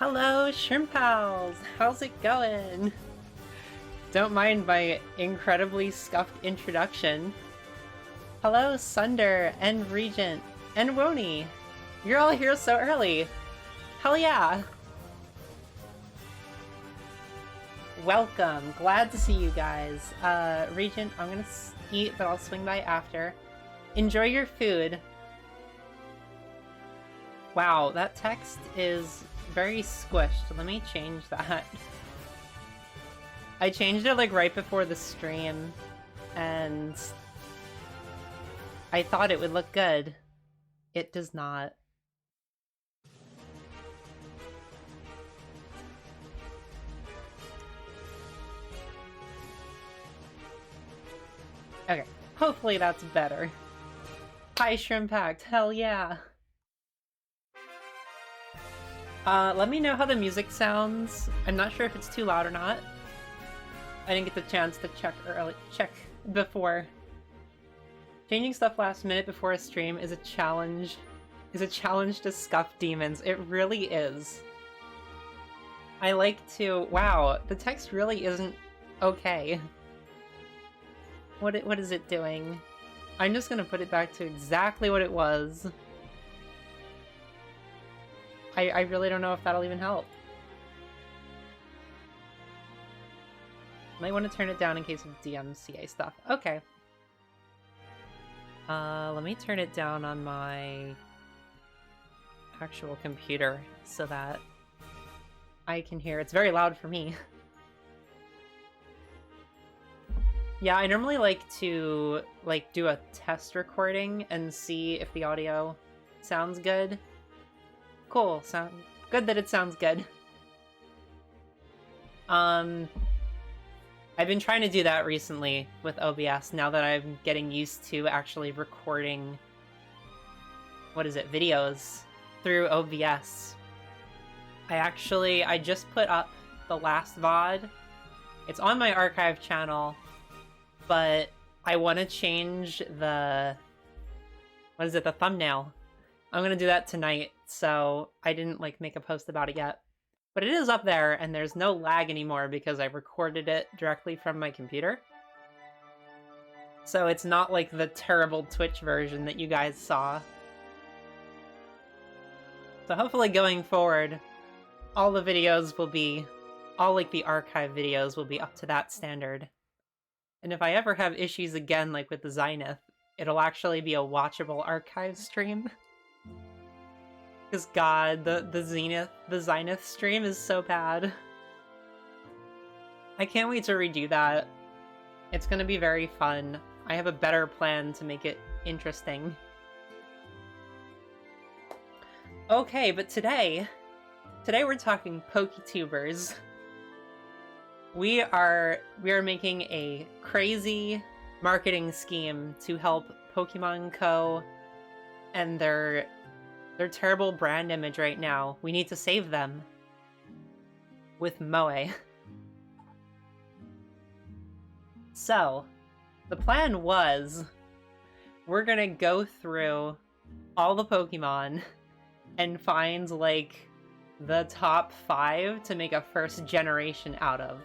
Hello, Shrimp Pals! How's it going? Don't mind my incredibly scuffed introduction. Hello, Sunder and Regent and Woni! You're all here so early! Hell yeah! Welcome! Glad to see you guys. Regent, I'm gonna eat, but I'll swing by after. Enjoy your food. Wow, that text is very squished. Let me change that. I changed it like right before the stream, and I thought it would look good. It does not. Okay, hopefully that's better. Hi, Shrimpact, hell yeah! Let me know how the music sounds. I'm not sure if it's too loud or not. I didn't get the chance to check before. Changing stuff last minute before a stream is a challenge. To scuff demons. It really is. I like to... Wow, the text really isn't okay. What is it doing? I'm just gonna put it back to exactly what it was. I really don't know if that'll even help. Might want to turn it down in case of DMCA stuff. Okay. Let me turn it down on my actual computer so that I can hear. It's very loud for me. Yeah, I normally like to do a test recording and see if the audio sounds good. Cool, good that it sounds good. I've been trying to do that recently with OBS now that I'm getting used to actually recording, videos through OBS. I just put up the last VOD. It's on my archive channel, but I want to change the thumbnail. I'm gonna do that tonight, so I didn't make a post about it yet. But it is up there, and there's no lag anymore because I recorded it directly from my computer. So it's not like the terrible Twitch version that you guys saw. So hopefully going forward, all the videos will be, the archive videos will be up to that standard. And if I ever have issues again, like with the Zenith, it'll actually be a watchable archive stream. Because God, the Zenith stream is so bad. I can't wait to redo that. It's gonna be very fun. I have a better plan to make it interesting. Okay, but today we're talking PokeTubers. We are making a crazy marketing scheme to help Pokemon Co. and their terrible brand image right now. We need to save them with Moe. So, the plan was we're gonna go through all the Pokemon and find the top 5 to make a first generation out of.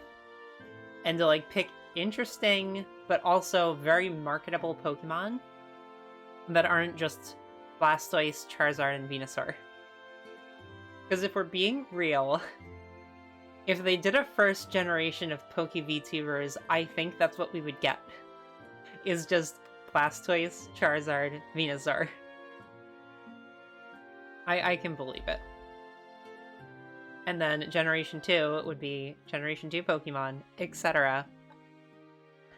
And to pick interesting but also very marketable Pokemon that aren't just Blastoise, Charizard, and Venusaur. Because if we're being real, if they did a first generation of PokeVTubers, I think that's what we would get. Is just Blastoise, Charizard, Venusaur. I can believe it. And then Generation 2 would be Generation 2 Pokemon, etc.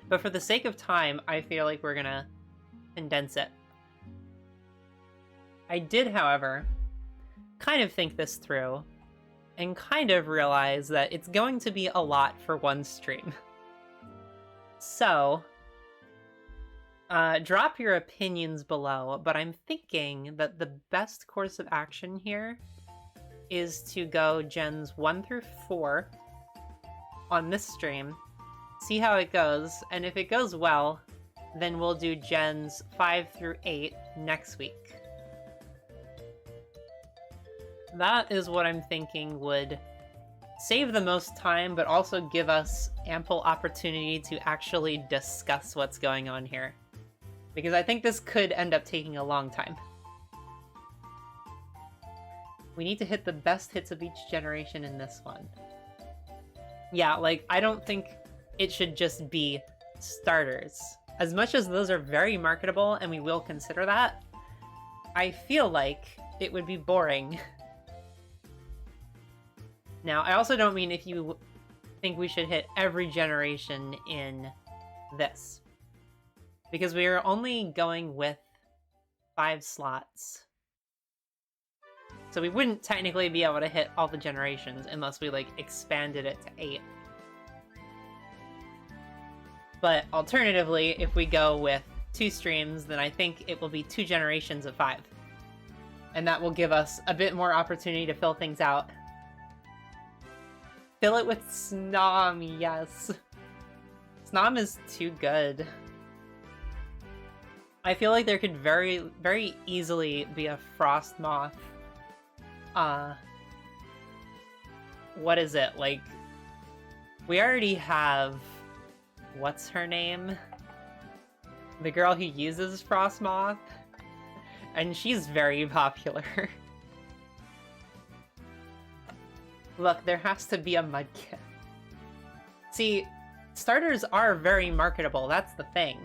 But for the sake of time, I feel like we're gonna condense it. I did, however, kind of think this through, and kind of realize that it's going to be a lot for one stream. So, drop your opinions below, but I'm thinking that the best course of action here is to go Gens 1 through 4 on this stream, see how it goes, and if it goes well, then we'll do Gens 5 through 8 next week. That is what I'm thinking would save the most time, but also give us ample opportunity to actually discuss what's going on here. Because I think this could end up taking a long time. We need to hit the best hits of each generation in this one. Yeah, like, I don't think it should just be starters. As much as those are very marketable, and we will consider that, I feel like it would be boring. Now, I also don't mean if you think we should hit every generation in this. Because we are only going with 5 slots. So we wouldn't technically be able to hit all the generations unless we, like, expanded it to 8. But alternatively, if we go with 2 streams, then I think it will be 2 generations of 5. And that will give us a bit more opportunity to fill things out. Fill it with Snom, yes. Snom is too good. I feel like there could very, very easily be a Frost Moth. What is it? Like, we already have... What's her name? The girl who uses Frost Moth. And she's very popular. Look, there has to be a Mudkip. See, starters are very marketable, that's the thing.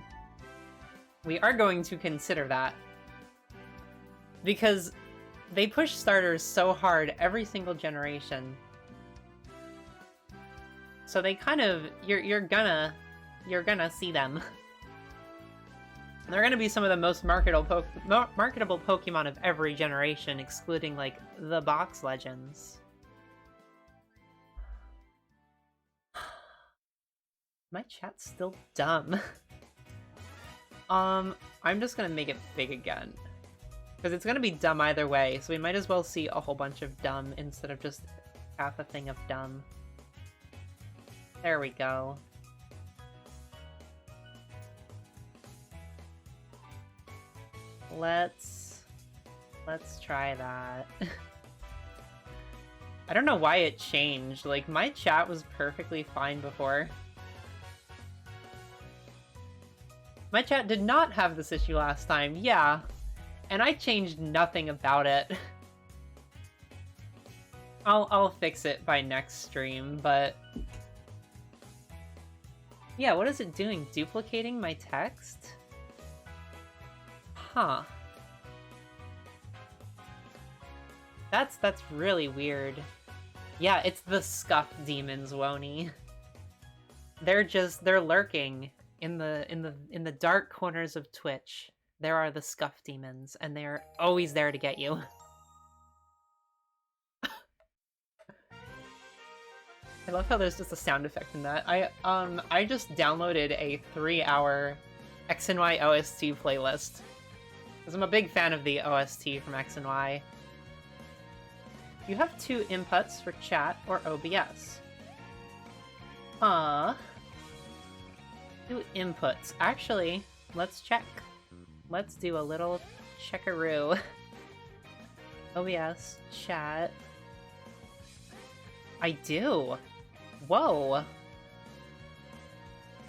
We are going to consider that. Because they push starters so hard every single generation. So they kind of... You're gonna see them. They're gonna be some of the most marketable Pokemon of every generation, excluding, like, the box legends. My chat's still dumb. I'm just gonna make it big again. Because it's gonna be dumb either way, so we might as well see a whole bunch of dumb instead of just half a thing of dumb. There we go. Let's try that. I don't know why it changed. Like, my chat was perfectly fine before. My chat did not have this issue last time, yeah. And I changed nothing about it. I'll fix it by next stream, but... Yeah, what is it doing? Duplicating my text? Huh. That's really weird. Yeah, it's the Scuff Demons, Wony. They're lurking in the dark corners of Twitch. There are the Scuff Demons, and they're always there to get you. I love how there's just a sound effect in that. I just downloaded a 3-hour X and Y OST playlist. Because I'm a big fan of the OST from X and Y. You have 2 inputs for chat or OBS. 2 inputs. Actually, let's check. Let's do a little checkaroo. OBS, chat. I do. Whoa.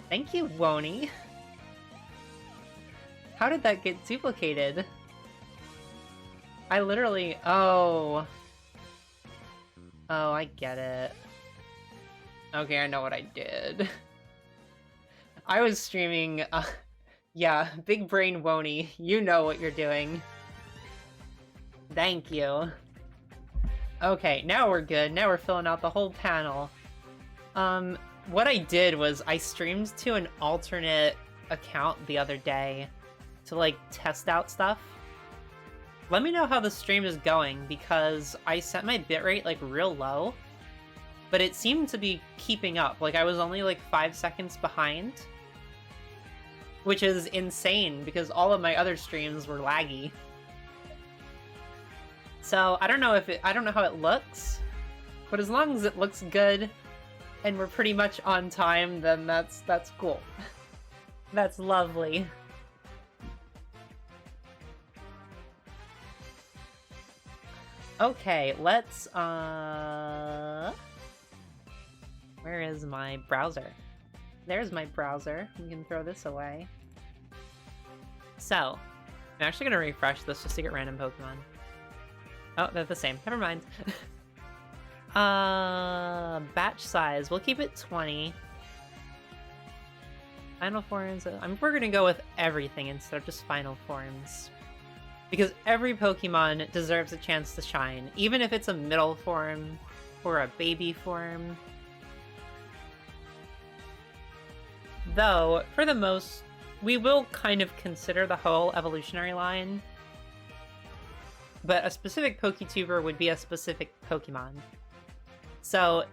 Thank you, Wony. How did that get duplicated? I literally... Oh. Oh, I get it. Okay, I know what I did. I was streaming... yeah, big brain Wony. You know what you're doing. Thank you. Okay, now we're good. Now we're filling out the whole panel. What I did was I streamed to an alternate account the other day to, like, test out stuff. Let me know how the stream is going, because I set my bitrate, like, real low, but it seemed to be keeping up. Like, I was only, like, 5 seconds behind, which is insane, because all of my other streams were laggy. So, I don't know how it looks, but as long as it looks good, and we're pretty much on time, then that's cool. That's lovely. Okay, let's, where is my browser? There's my browser. We can throw this away. So, I'm actually gonna refresh this just to get random Pokemon. Oh, they're the same. Never mind. Batch size. We'll keep it 20. Final forms. We're gonna go with everything instead of just final forms. Because every Pokemon deserves a chance to shine, even if it's a middle form or a baby form. Though, for the most, we will kind of consider the whole evolutionary line. But a specific PokeTuber would be a specific Pokemon. So,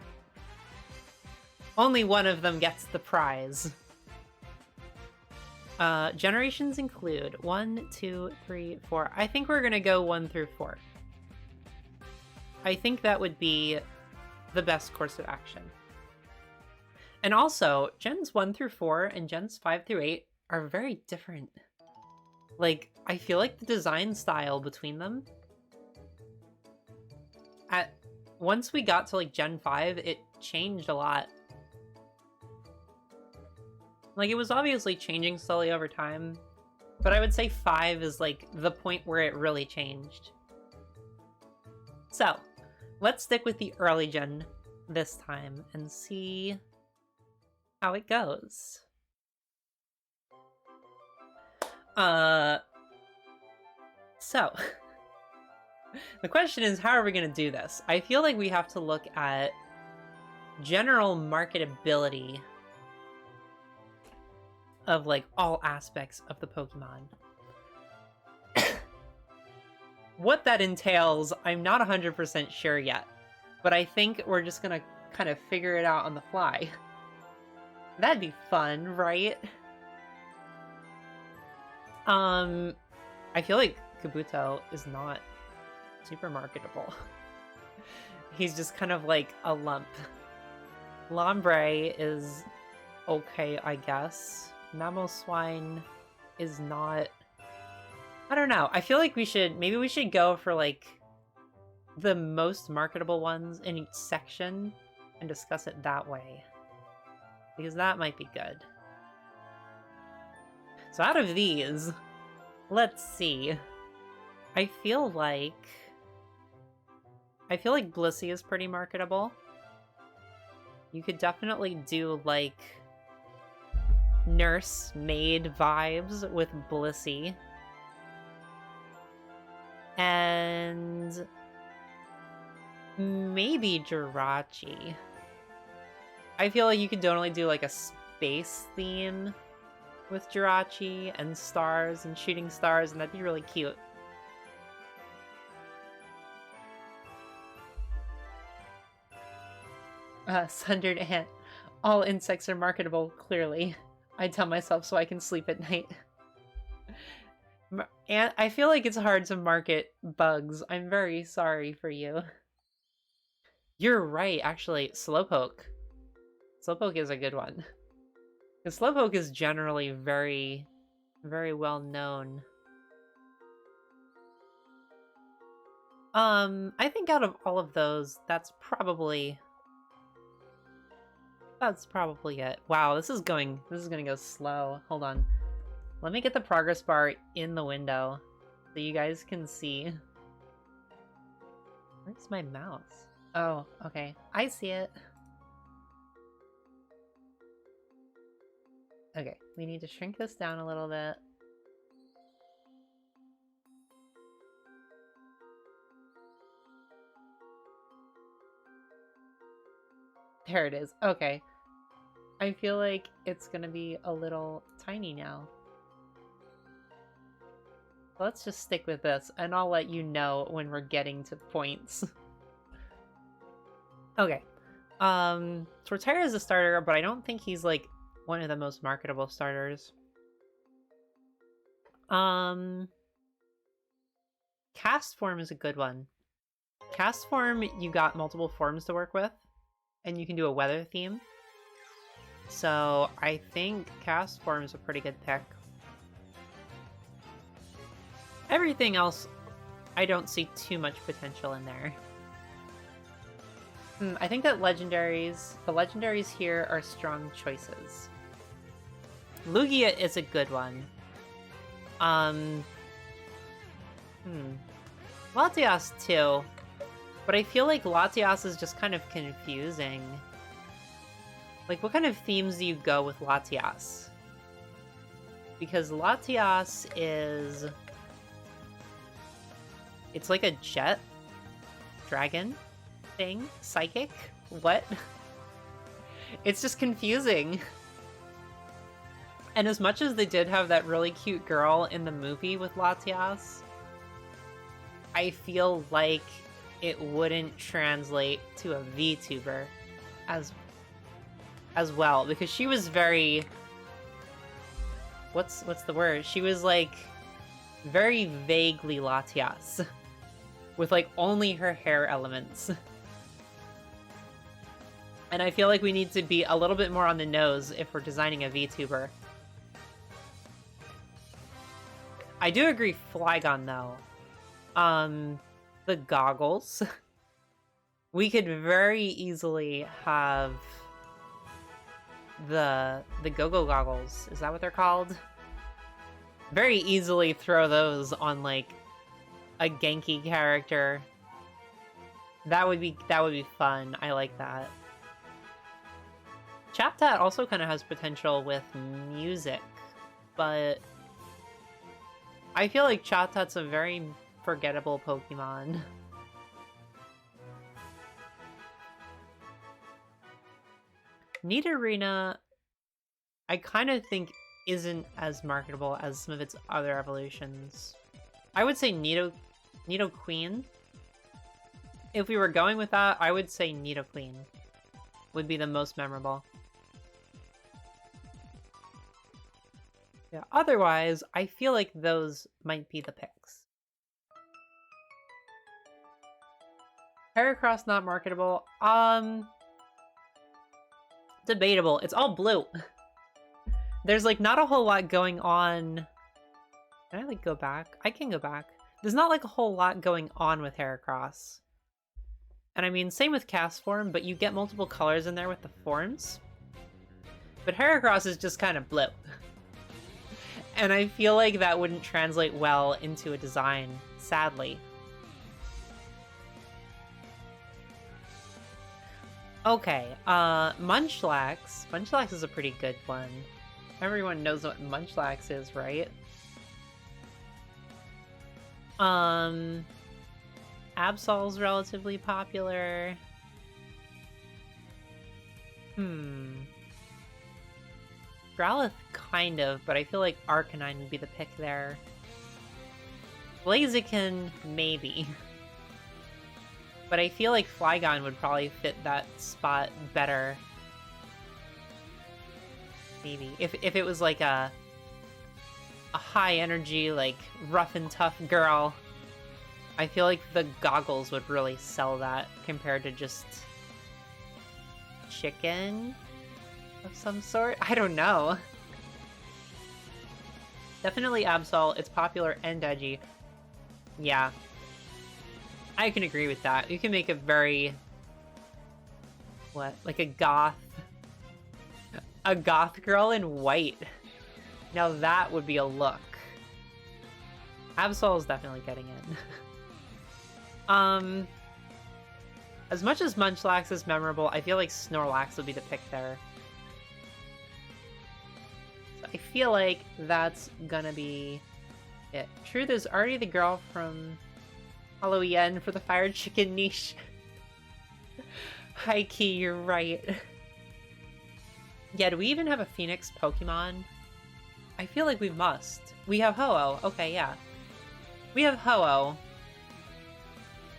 only one of them gets the prize. Generations include 1, 2, 3, 4. I think we're gonna go 1 through 4. I think that would be the best course of action. And also, Gens 1 through 4 and Gens 5 through 8 are very different. Like, I feel like the design style between them... Once we got to, like, Gen 5, it changed a lot. Like, it was obviously changing slowly over time, but I would say 5 is, like, the point where it really changed. So, let's stick with the early gen this time and see how it goes. So, the question is, how are we going to do this? I feel like we have to look at general marketability of, like, all aspects of the Pokemon. What that entails, I'm not 100% sure yet, but I think we're just gonna kind of figure it out on the fly. That'd be fun, right? I feel like Kabuto is not super marketable. He's just kind of like a lump. Lombre is okay, I guess. Mamoswine is not... I don't know. I feel like maybe we should go for, like, the most marketable ones in each section and discuss it that way. Because that might be good. So out of these, let's see. I feel like Blissey is pretty marketable. You could definitely do, like, nurse maid vibes with Blissey. And maybe Jirachi. I feel like you could totally do, like, a space theme with Jirachi and stars and shooting stars, and that'd be really cute. Sundered Ant. All insects are marketable, clearly. I tell myself so I can sleep at night. And I feel like it's hard to market bugs. I'm very sorry for you. You're right, actually. Slowpoke. Slowpoke is a good one. Because Slowpoke is generally very, very well known. I think out of all of those, that's probably it. Wow, this is gonna go slow. Hold on. Let me get the progress bar in the window so you guys can see. Where's my mouse? Oh, okay. I see it. Okay, we need to shrink this down a little bit. There it is. Okay. I feel like it's gonna be a little tiny now. Let's just stick with this, and I'll let you know when we're getting to points. Okay. Torterra is a starter, but I don't think he's, like, one of the most marketable starters. Cast form is a good one. Cast form, you got multiple forms to work with, and you can do a weather theme. So I think cast form is a pretty good pick. Everything else I don't see too much potential in there. I think that the legendaries here are strong choices. Lugia is a good one. Latias too. But I feel like Latias is just kind of confusing. Like, what kind of themes do you go with Latias? Because Latias is... It's like a jet dragon thing? Psychic? What? It's just confusing. And as much as they did have that really cute girl in the movie with Latias, I feel like it wouldn't translate to a VTuber as well, because she was very... What's the word? She was, like, very vaguely Latias. With, like, only her hair elements. And I feel like we need to be a little bit more on the nose if we're designing a VTuber. I do agree Flygon, though. The goggles. We could very easily have the go-go goggles. Is that what they're called? Very easily throw those on, like, a Genki character. That would be fun. I like that. Chaptat also kind of has potential with music, but I feel like Chaptat's a very forgettable Pokemon. Nidorina, I kind of think isn't as marketable as some of its other evolutions. I would say Nidoqueen. If we were going with that, I would say Nidoqueen would be the most memorable. Yeah, otherwise, I feel like those might be the picks. Heracross not marketable. Debatable. It's all blue. There's, like, not a whole lot going on. Can I, like, go back? I can go back. There's not, like, a whole lot going on with Heracross. And I mean, same with Castform, but you get multiple colors in there with the forms. But Heracross is just kind of blue. And I feel like that wouldn't translate well into a design, sadly. Okay, Munchlax. Munchlax is a pretty good one. Everyone knows what Munchlax is, right? Absol's relatively popular. Growlithe, kind of, but I feel like Arcanine would be the pick there. Blaziken, maybe. But I feel like Flygon would probably fit that spot better. Maybe. If it was like a high energy, like rough and tough girl, I feel like the goggles would really sell that compared to just chicken of some sort. I don't know. Definitely Absol. It's popular and edgy. Yeah. I can agree with that. You can make a very... What? Like a goth... A goth girl in white. Now that would be a look. Absol is definitely getting in. As much as Munchlax is memorable, I feel like Snorlax would be the pick there. So I feel like that's gonna be it. True, there's already the girl from Halloween for the fire chicken niche. High key, you're right. Yeah, do we even have a Phoenix Pokemon? I feel like we must. We have Ho-Oh. Okay, yeah. We have Ho-Oh.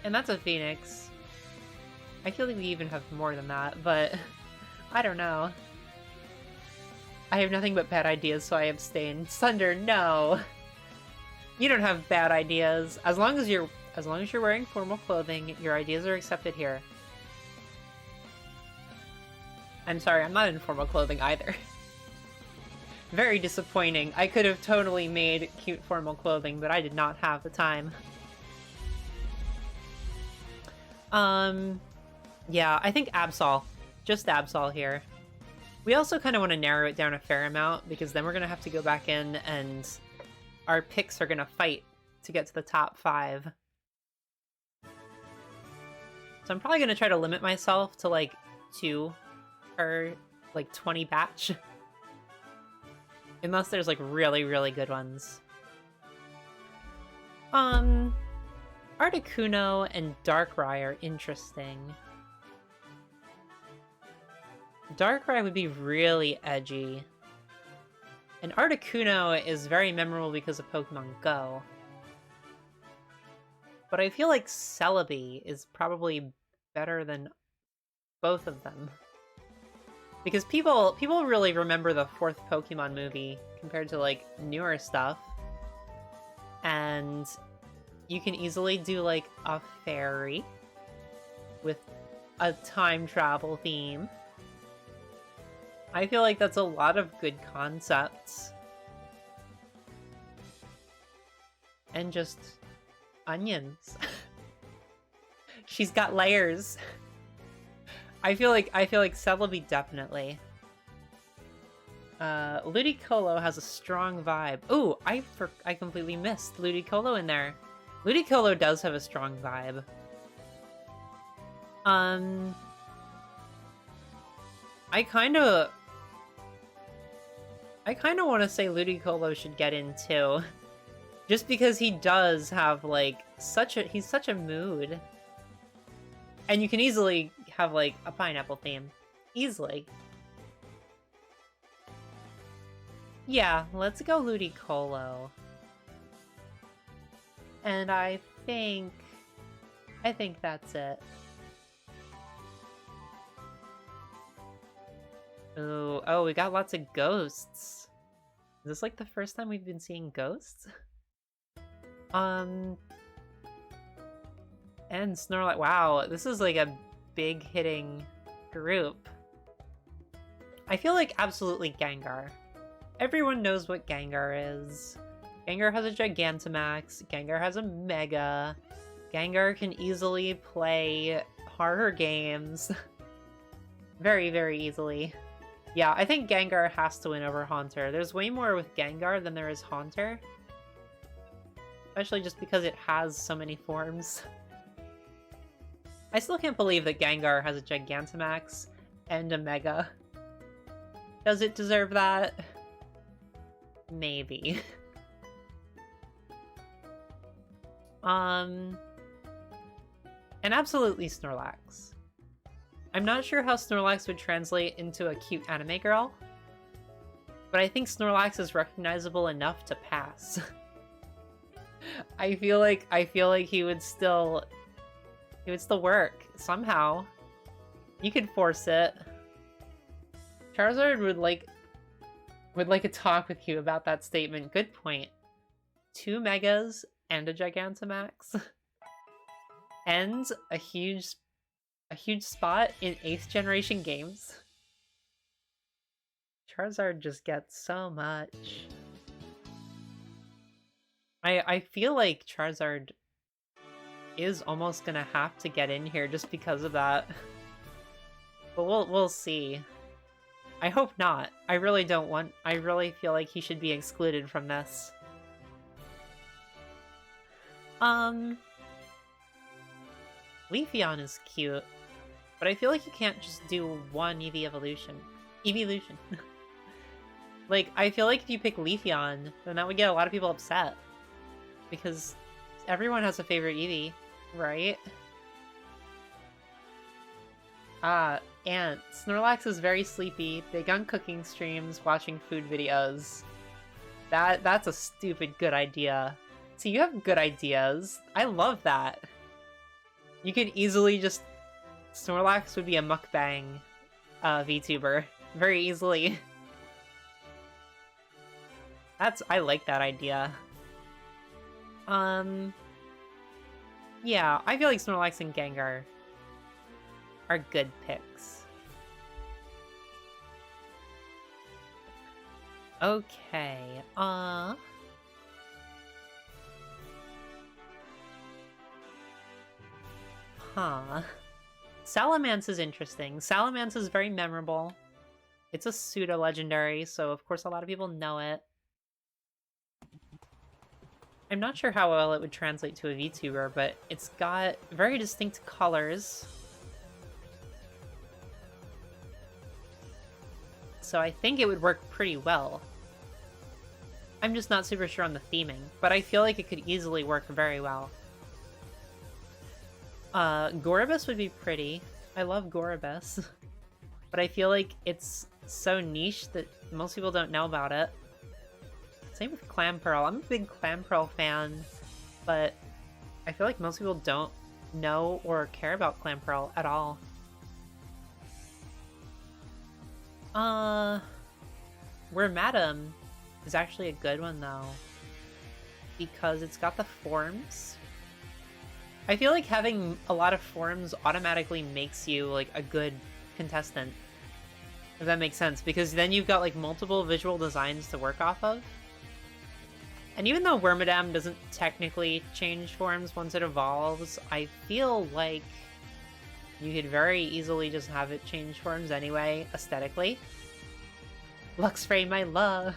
And that's a Phoenix. I feel like we even have more than that, but I don't know. I have nothing but bad ideas, so I abstain. Sunder, no! You don't have bad ideas. As long as you're wearing formal clothing, your ideas are accepted here. I'm sorry, I'm not in formal clothing either. Very disappointing. I could have totally made cute formal clothing, but I did not have the time. Yeah, I think Absol. Just Absol here. We also kind of want to narrow it down a fair amount, because then we're going to have to go back in and our picks are going to fight to get to the top 5. So I'm probably going to try to limit myself to, like, 2 per, like, 20 batch. Unless there's, like, really, really good ones. Articuno and Darkrai are interesting. Darkrai would be really edgy. And Articuno is very memorable because of Pokemon Go. But I feel like Celebi is probably better than both of them. Because people really remember the 4th Pokemon movie compared to, like, newer stuff. And you can easily do, like, a fairy with a time travel theme. I feel like that's a lot of good concepts. And just onions. She's got layers. I feel like Celebi definitely. Ludicolo has a strong vibe. Ooh, I completely missed Ludicolo in there. Ludicolo does have a strong vibe. I kind of want to say Ludicolo should get in too. Just because he does have, like, he's such a mood. And you can easily have, like, a pineapple theme. Easily. Yeah, let's go Ludicolo. And I think that's it. Ooh, oh, we got lots of ghosts. Is this, like, the first time we've been seeing ghosts? And Snorlax. Wow, this is, like, a big hitting group. I feel like absolutely Gengar. Everyone knows what Gengar is. Gengar has a Gigantamax. Gengar has a Mega. Gengar can easily play horror games. Very, very easily. Yeah, I think Gengar has to win over Haunter. There's way more with Gengar than there is Haunter. Especially just because it has so many forms. I still can't believe that Gengar has a Gigantamax and a Mega. Does it deserve that? Maybe. And absolutely Snorlax. I'm not sure how Snorlax would translate into a cute anime girl, but I think Snorlax is recognizable enough to pass. I feel like he would still work somehow. You could force it. Charizard would like a talk with you about that statement. Good point. 2 Megas and a Gigantamax. And a huge spot in 8th generation games. Charizard just gets so much. I feel like Charizard is almost gonna have to get in here just because of that. But we'll see. I hope not. I really feel like he should be excluded from this. Leafeon is cute, but I feel like you can't just do one evolution. Like, I feel like if you pick Leafeon, then that would get a lot of people upset. Because everyone has a favorite Eevee, right? And Snorlax is very sleepy, big on cooking streams, watching food videos. That's a stupid good idea. So you have good ideas. I love that. You could easily just... Snorlax would be a mukbang VTuber. Very easily. I like that idea. Yeah, I feel like Snorlax and Gengar are good picks. Okay, Huh. Salamence is interesting. Salamence is very memorable. It's a pseudo-legendary, so of course a lot of people know it. I'm not sure how well it would translate to a VTuber, but it's got very distinct colors. So I think it would work pretty well. I'm just not super sure on the theming, but I feel like it could easily work very well. Goribus would be pretty. I love Goribus. But I feel like it's so niche that most people don't know about it. Same with Clamperl. I'm a big Clamperl fan, but I feel like most people don't know or care about Clamperl at all. Wormadam is actually a good one, though, because it's got the forms. I feel like having a lot of forms automatically makes you, like, a good contestant, if that makes sense, because then you've got, like, multiple visual designs to work off of. And even though Wormadam doesn't technically change forms once it evolves, I feel like you could very easily just have it change forms anyway, aesthetically. Luxray, my love!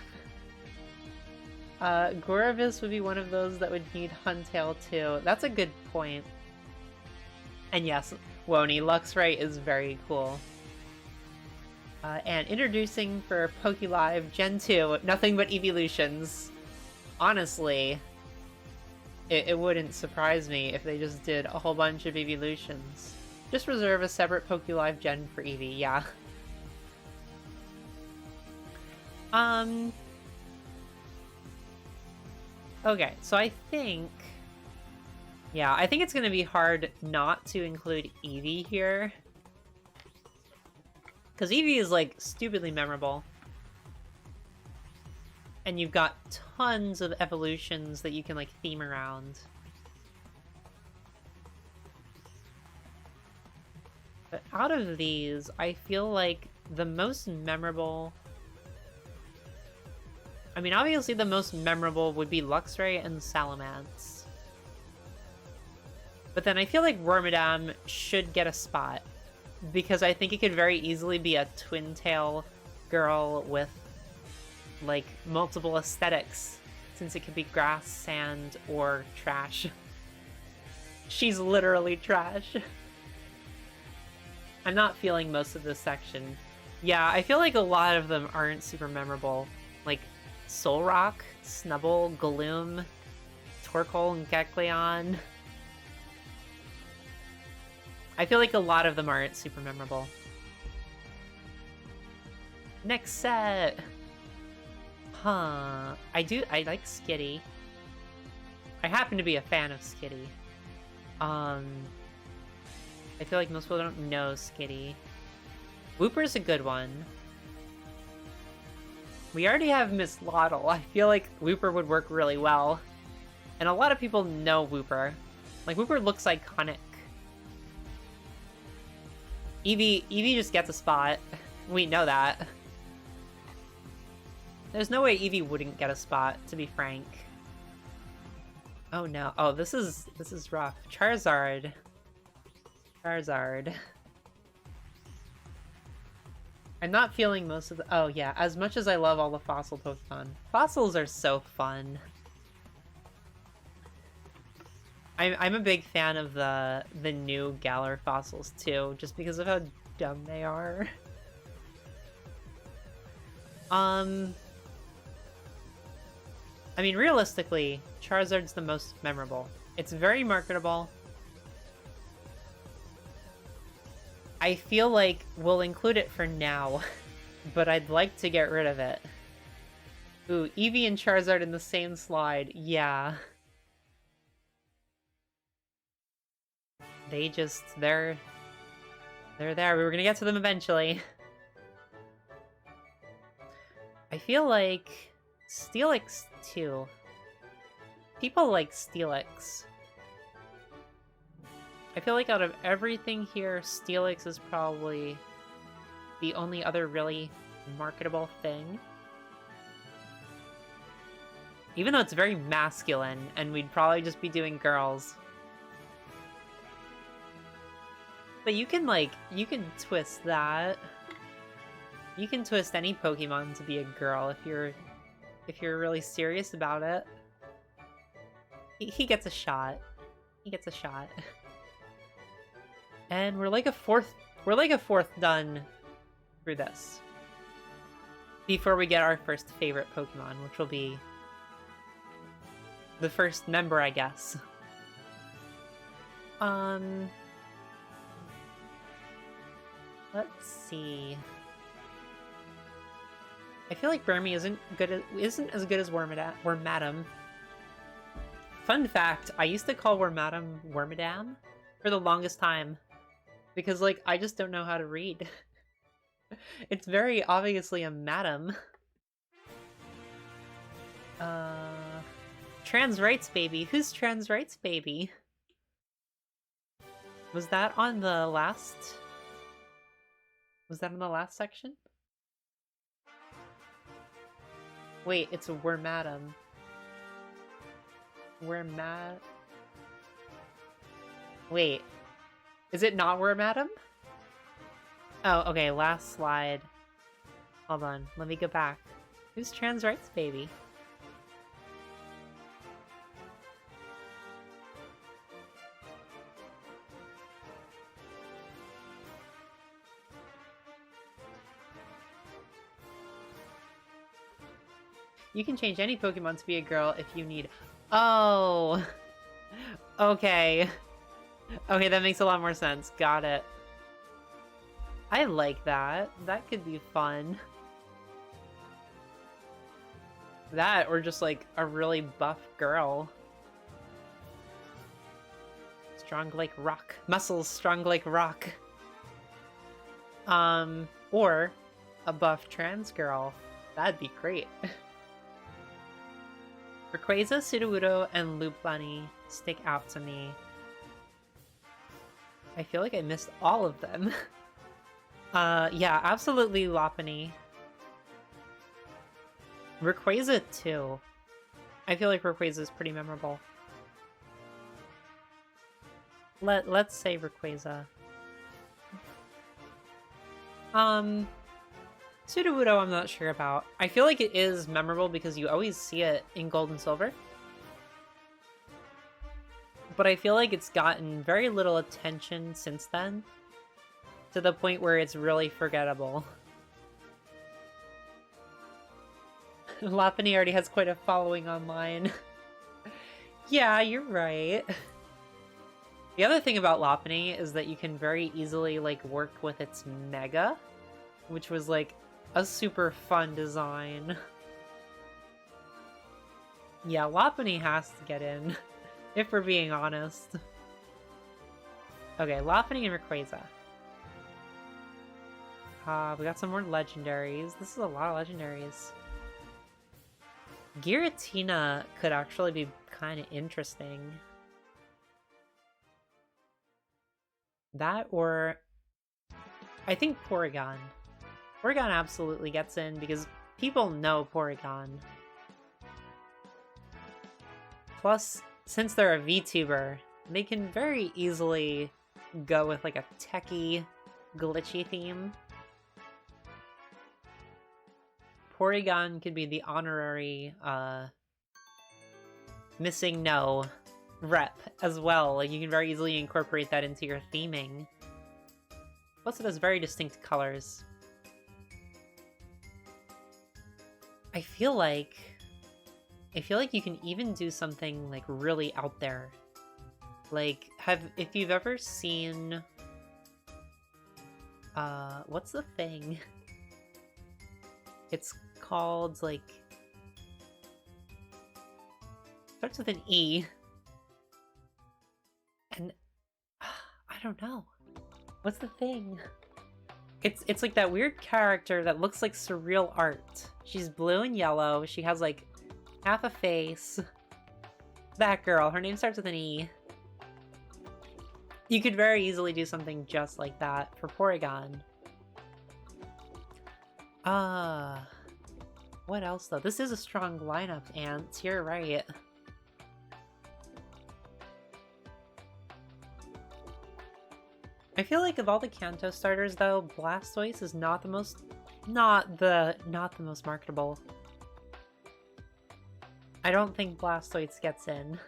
Goribus would be one of those that would need Huntail too. That's a good point. And yes, Wony, Luxray is very cool. And introducing for PokeLive Gen 2, nothing but evolutions. Honestly, it wouldn't surprise me if they just did a whole bunch of evolutions. Just reserve a separate PokeLive Gen for Eevee, yeah. Okay, so I think... Yeah, I think it's gonna be hard not to include Eevee here. Because Eevee is, like, stupidly memorable. And you've got tons of evolutions that you can, like, theme around. But out of these, I feel like the most memorable... I mean, obviously the most memorable would be Luxray and Salamence. But then I feel like Wormadam should get a spot, because I think it could very easily be a twin tail girl with, like, multiple aesthetics, since it could be grass, sand, or trash. She's literally trash. I'm not feeling most of this section. Yeah, I feel like a lot of them aren't super memorable. Like, Solrock, Snubbull, Gloom, Torkoal, and Kecleon. I feel like a lot of them aren't super memorable. Next set! Huh. I like Skitty. I happen to be a fan of Skitty. I feel like most people don't know Skitty. Wooper's a good one. We already have Miss Lottle. I feel like Wooper would work really well. And a lot of people know Wooper. Like, Wooper looks iconic. Eevee just gets a spot. We know that. There's no way Eevee wouldn't get a spot, to be frank. Oh no. Oh, this is rough. Charizard. I'm not feeling most of the... Oh yeah, as much as I love all the fossil Pokemon. Fossils are so fun. I'm a big fan of the new Galar fossils too, just because of how dumb they are. I mean, realistically, Charizard's the most memorable. It's very marketable. I feel like we'll include it for now, but I'd like to get rid of it. Ooh, Eevee and Charizard in the same slide. Yeah. They're there. We were gonna get to them eventually. I feel like Steelix too. People like Steelix. I feel like out of everything here, Steelix is probably the only other really marketable thing. Even though it's very masculine, and we'd probably just be doing girls. But you can, like, you can twist that. You can twist any Pokemon to be a girl if you're really serious about it. He gets a shot. He gets a shot. And we're like a fourth done through this. Before we get our first favorite Pokemon, which will be the first member, I guess. Let's see. I feel like Burmy isn't as good as Wormadam. Fun fact, I used to call Wormadam Wormadam for the longest time. Because, like, I just don't know how to read. It's very obviously a madam. Trans rights baby. Who's trans rights baby? Was that on the last... Was that in the last section? Wait, it's a Wormadam. Wait. Is it not Wormadam? Oh, okay, last slide. Hold on, let me go back. Who's trans rights baby? You can change any Pokemon to be a girl if you need... Oh! Okay. Okay, that makes a lot more sense. Got it. I like that. That could be fun. That, or just like a really buff girl. Strong like rock. Muscles strong like rock. Or a buff trans girl. That'd be great. Rayquaza, Sudowoodo, and Lopunny stick out to me. I feel like I missed all of them. Yeah, absolutely Lopunny. Rayquaza too. I feel like Rayquaza is pretty memorable. Let's say Rayquaza. Sudowoodo I'm not sure about. I feel like it is memorable because you always see it in Gold and Silver. But I feel like it's gotten very little attention since then. To the point where it's really forgettable. Lopunny already has quite a following online. Yeah, you're right. The other thing about Lopunny is that you can very easily, like, work with its Mega. Which was, like, a super fun design. Yeah, Lopunny has to get in, if we're being honest. Okay, Lopunny and Rayquaza. We got some more legendaries. This is a lot of legendaries. Giratina could actually be kind of interesting. That or... I think Porygon. Porygon absolutely gets in because people know Porygon. Plus, since they're a VTuber, they can very easily go with like a techie, glitchy theme. Porygon could be the honorary missing no rep as well. Like you can very easily incorporate that into your theming. Plus it has very distinct colors. I feel like you can even do something like really out there. Like if you've ever seen what's the thing? It's called like starts with an E. And I don't know. What's the thing? It's like that weird character that looks like surreal art. She's blue and yellow. She has like half a face. That girl. Her name starts with an E. You could very easily do something just like that for Porygon. What else though? This is a strong lineup, Ants. You're right. I feel like of all the Kanto starters though, Blastoise is not the most marketable. I don't think Blastoise gets in.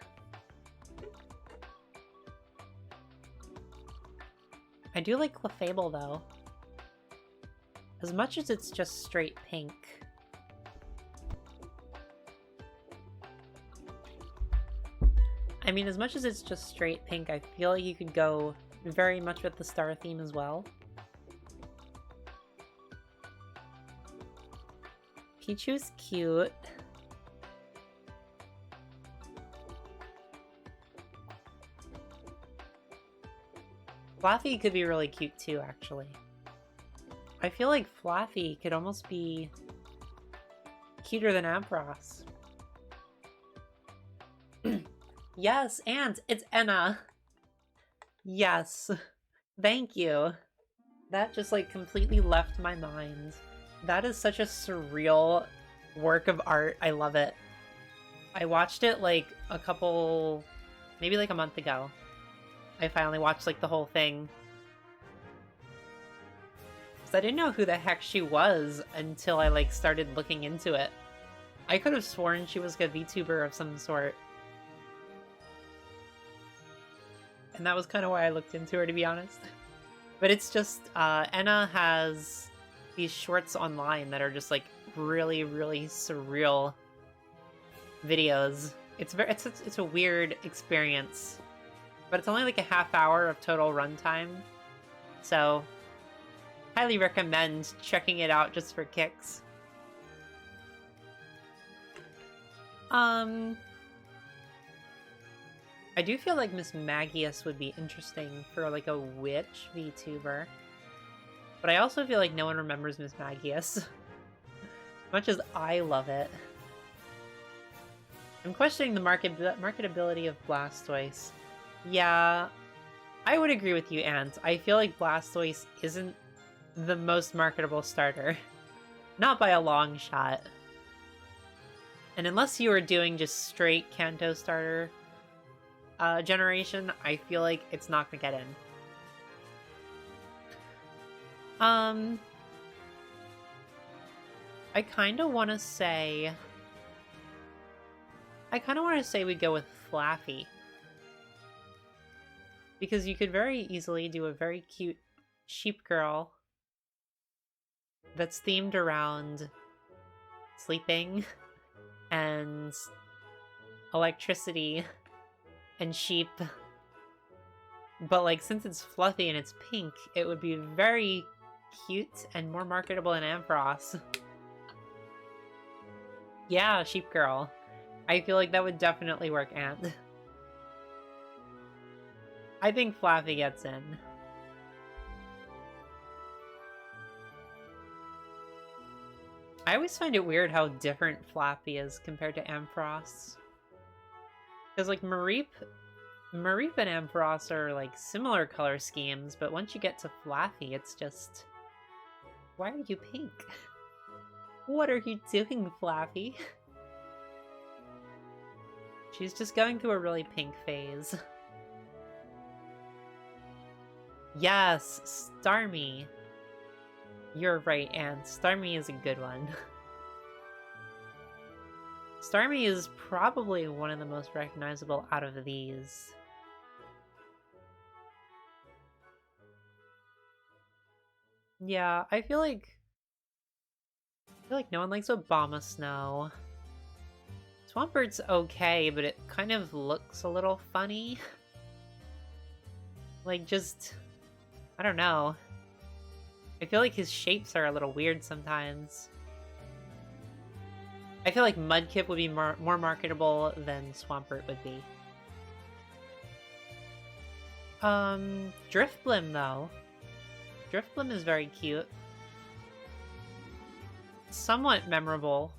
I do like Clefable though. As much as it's just straight pink. I mean, as much as it's just straight pink, I feel like you could go very much with the star theme as well. Pichu's cute. Flaffy could be really cute too, actually. I feel like Flaffy could almost be cuter than Ampharos. Yes, and it's Enna. Yes. Thank you. That just like completely left my mind. That is such a surreal work of art. I love it. I watched it like maybe like a month ago. I finally watched like the whole thing. Because I didn't know who the heck she was until I like started looking into it. I could have sworn she was a VTuber of some sort. And that was kind of why I looked into her, to be honest. But it's just, Enna has these shorts online that are just like really, really surreal videos. It's a weird experience. But it's only like a half hour of total runtime. So, highly recommend checking it out just for kicks. I do feel like Miss Magius would be interesting for like a witch VTuber. But I also feel like no one remembers Miss Magius. Much as I love it. I'm questioning the marketability of Blastoise. Yeah, I would agree with you, Ant. I feel like Blastoise isn't the most marketable starter. Not by a long shot. And unless you were doing just straight Kanto starter generation, I feel like it's not gonna get in. I kind of want to say we go with Flaffy. Because you could very easily do a very cute sheep girl that's themed around sleeping and electricity and sheep. But like, since it's fluffy and it's pink, it would be very cute and more marketable than Ampharos. Yeah, sheep girl. I feel like that would definitely work, Ant. I think Flaffy gets in. I always find it weird how different Flaffy is compared to Ampharos. Because like Mareep and Ampharos are like similar color schemes, but once you get to Flaffy, it's just... Why are you pink? What are you doing, Flaffy? She's just going through a really pink phase. Yes, Starmie. You're right, Anne. Starmie is a good one. Starmie is probably one of the most recognizable out of these. Yeah, I feel like no one likes Obama Snow. Swampbert's okay, but it kind of looks a little funny. Like, just... I don't know. I feel like his shapes are a little weird sometimes. I feel like Mudkip would be more marketable than Swampert would be. Drifblim, though. Drifblim is very cute. Somewhat memorable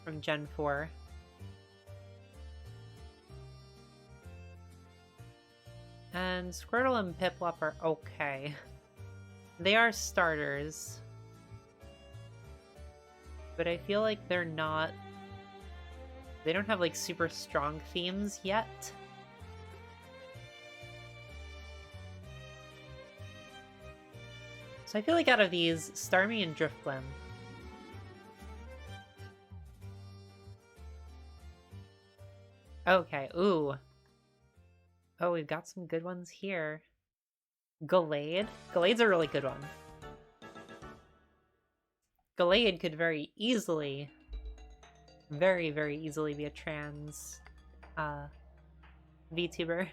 from Gen 4. And Squirtle and Piplup are okay. They are starters. But I feel like they're not... They don't have like super strong themes yet. So I feel like out of these, Starmie and Driftblim. Okay, ooh. Oh, we've got some good ones here. Gallade. Gallade's a really good one. Gallade could very easily, very, very easily be a trans VTuber.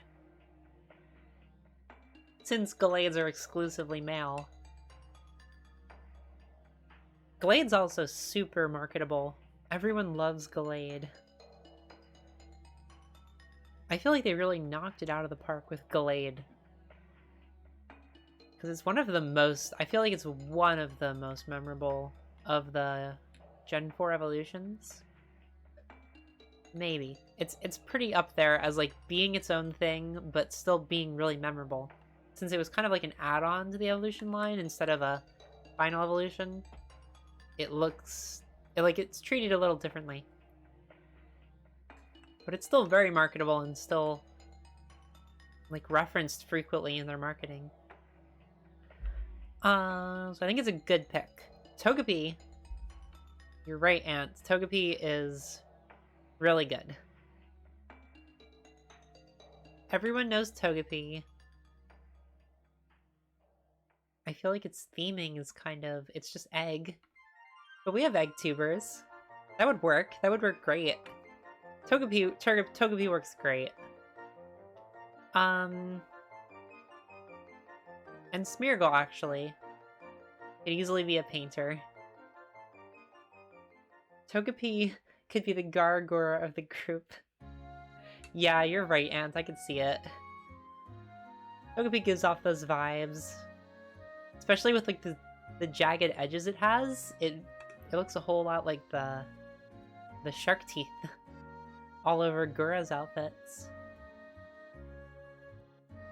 Since Gallades are exclusively male. Gallade's also super marketable. Everyone loves Gallade. I feel like they really knocked it out of the park with Gallade. Because it's one of the most... I feel like it's one of the most memorable of the Gen 4 evolutions. Maybe. It's pretty up there as like being its own thing, but still being really memorable. Since it was kind of like an add-on to the evolution line instead of a final evolution, it looks... it's treated a little differently. But it's still very marketable and still like referenced frequently in their marketing. So I think it's a good pick. Togepi. You're right, Ant. Togepi is really good. Everyone knows Togepi. I feel like its theming is kind of... it's just egg. But we have EggTubers. That would work. That would work great. Togepi works great. And Smeargle, actually. Could easily be a painter. Togepi could be the Gargor of the group. Yeah, you're right, Ant. I can see it. Togepi gives off those vibes. Especially with like the jagged edges it has. It looks a whole lot like the shark teeth all over Gura's outfits.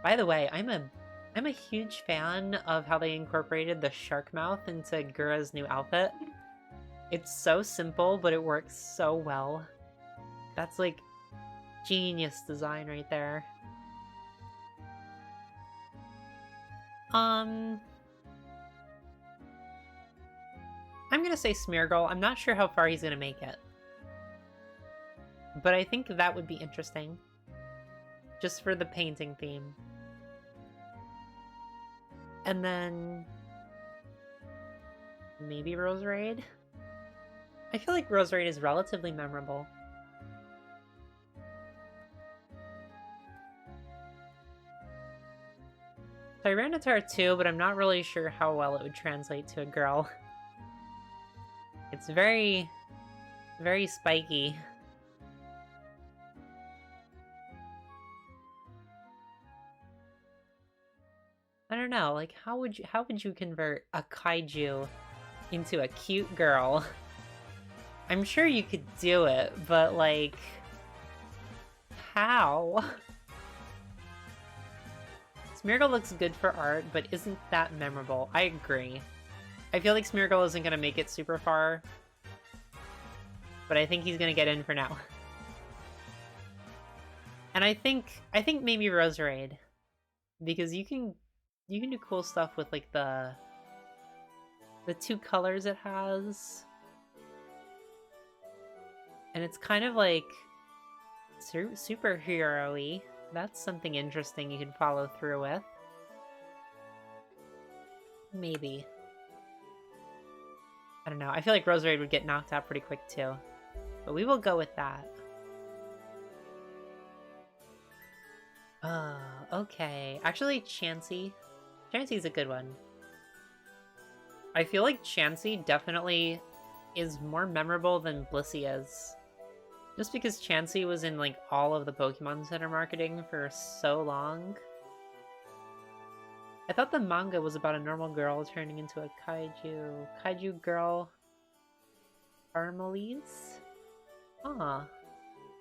By the way, I'm a huge fan of how they incorporated the shark mouth into Gura's new outfit. It's so simple, but it works so well. That's like genius design right there. I'm gonna say Smeargle. I'm not sure how far he's gonna make it. But I think that would be interesting. Just for the painting theme. And then... maybe Roserade? I feel like Roserade is relatively memorable. Tyranitar too, but I'm not really sure how well it would translate to a girl. It's very, very spiky. I don't know, like how would you convert a kaiju into a cute girl? I'm sure you could do it, but like how? Smeargle looks good for art, but isn't that memorable. I agree. I feel like Smeargle isn't gonna make it super far, but I think he's gonna get in for now. And I think maybe Roserade, because you can do cool stuff with like the two colors it has, and it's kind of like superhero-y. That's something interesting you could follow through with. Maybe. I don't know. I feel like Roserade would get knocked out pretty quick too. But we will go with that. Okay. Actually, Chansey. Chansey's a good one. I feel like Chansey definitely is more memorable than Blissey is. Just because Chansey was in like all of the Pokemon Center marketing for so long. I thought the manga was about a normal girl turning into a kaiju. Kaiju girl... Armalise? Huh.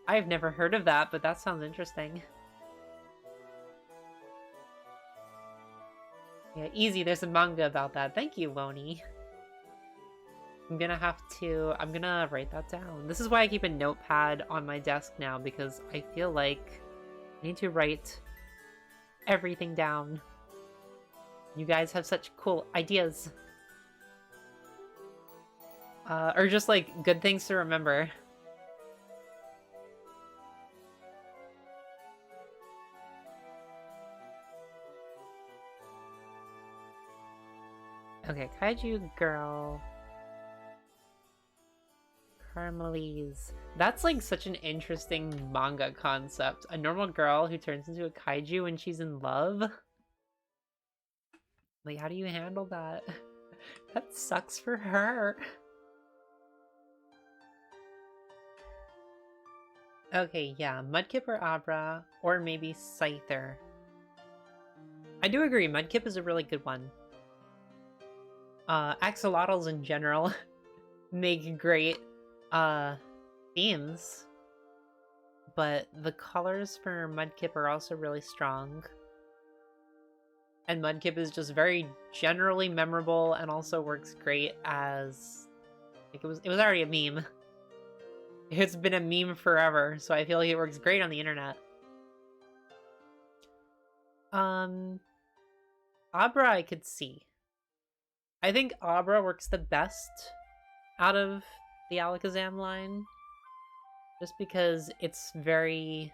I've never heard of that, but that sounds interesting. Yeah, easy, there's a manga about that. Thank you, Loni. I'm gonna write that down. This is why I keep a notepad on my desk now, because I feel like I need to write everything down. You guys have such cool ideas. Or just, like, good things to remember. Okay, Kaiju Girl. Carmelise. That's, like, such an interesting manga concept. A normal girl who turns into a kaiju when she's in love? Like, how do you handle that? That sucks for her. Okay, yeah, Mudkip or Abra, or maybe Scyther. I do agree, Mudkip is a really good one. Axolotls in general make great themes, but the colors for Mudkip are also really strong. And Mudkip is just very generally memorable and also works great as, like, it was already a meme. It's been a meme forever, so I feel like it works great on the internet. Abra I could see. I think Abra works the best out of the Alakazam line, just because it's very...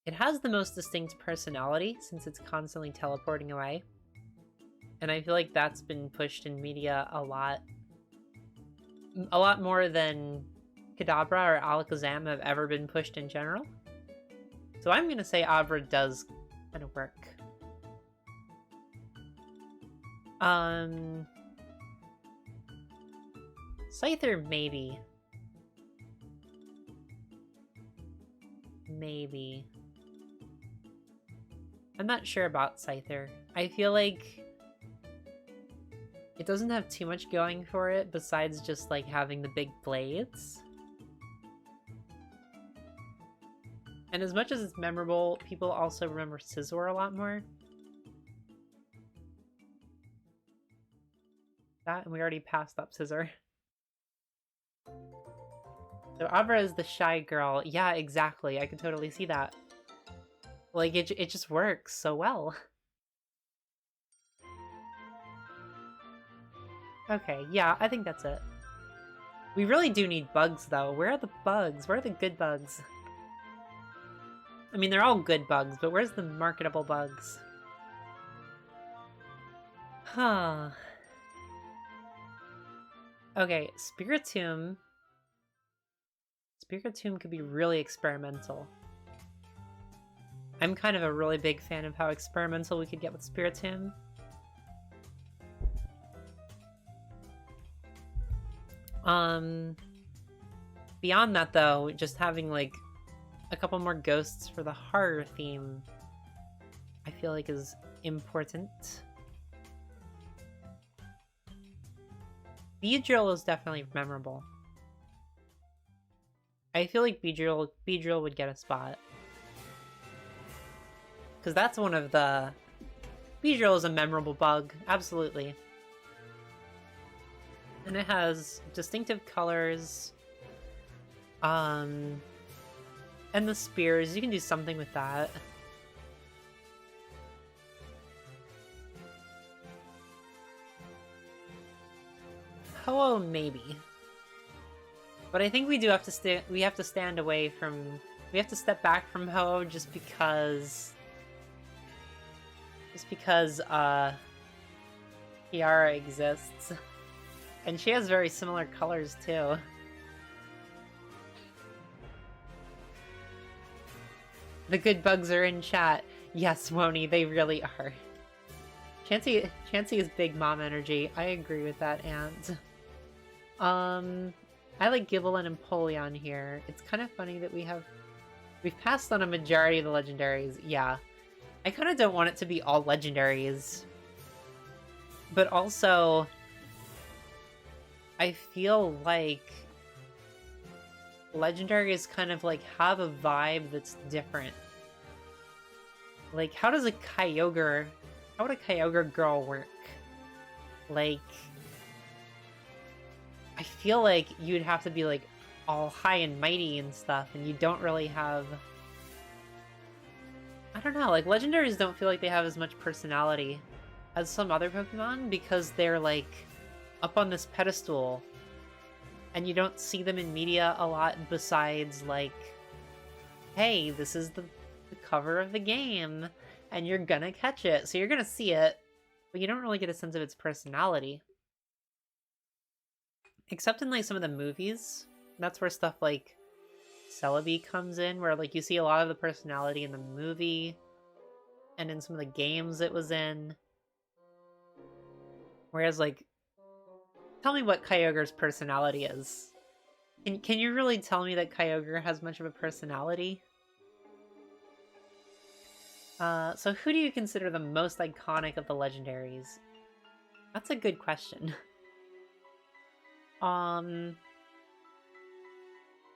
It has the most distinct personality, since it's constantly teleporting away. And I feel like that's been pushed in media a lot more than Kadabra or Alakazam have ever been pushed in general. So I'm gonna say Abra does kind of work. Scyther, maybe. Maybe. I'm not sure about Scyther. I feel like it doesn't have too much going for it besides just, like, having the big blades. And as much as it's memorable, people also remember Scizor a lot more. That, and we already passed up Scizor. So Abra is the shy girl. Yeah, exactly. I can totally see that. Like, it just works so well. Okay, yeah, I think that's it. We really do need bugs, though. Where are the bugs? Where are the good bugs? I mean, they're all good bugs, but where's the marketable bugs? Huh. Okay, Spiritomb. Spiritomb could be really experimental. I'm kind of a really big fan of how experimental we could get with Spiritomb. Beyond that, though, just having, like, a couple more ghosts for the horror theme, I feel like is important. Beedrill is definitely memorable. I feel like Beedrill would get a spot. Because that's one of the... Beedrill is a memorable bug, absolutely. And it has distinctive colors. And the spears, you can do something with that. Ho-Oh, maybe. But I think we do have to we have to stand away from... We have to step back from Ho-Oh just because... Kiara exists. And she has very similar colors, too. The good bugs are in chat. Yes, Wony, they really are. Chansey is big mom energy. I agree with that, Ant. I like Givelin and Polion here. It's kind of funny that we've passed on a majority of the legendaries. Yeah. I kind of don't want it to be all legendaries. But also, I feel like legendaries kind of, like, have a vibe that's different. Like, how would a Kyogre girl work? Like, I feel like you'd have to be, like, all high and mighty and stuff, and you don't really have... I don't know, like, legendaries don't feel like they have as much personality as some other Pokemon because they're, like, up on this pedestal and you don't see them in media a lot besides, like, hey, this is the cover of the game and you're gonna catch it, so you're gonna see it, but you don't really get a sense of its personality. Except in, like, some of the movies. That's where stuff like Celebi comes in, where, like, you see a lot of the personality in the movie and in some of the games it was in. Whereas, like, tell me what Kyogre's personality is. Can you really tell me that Kyogre has much of a personality? So who do you consider the most iconic of the legendaries? That's a good question.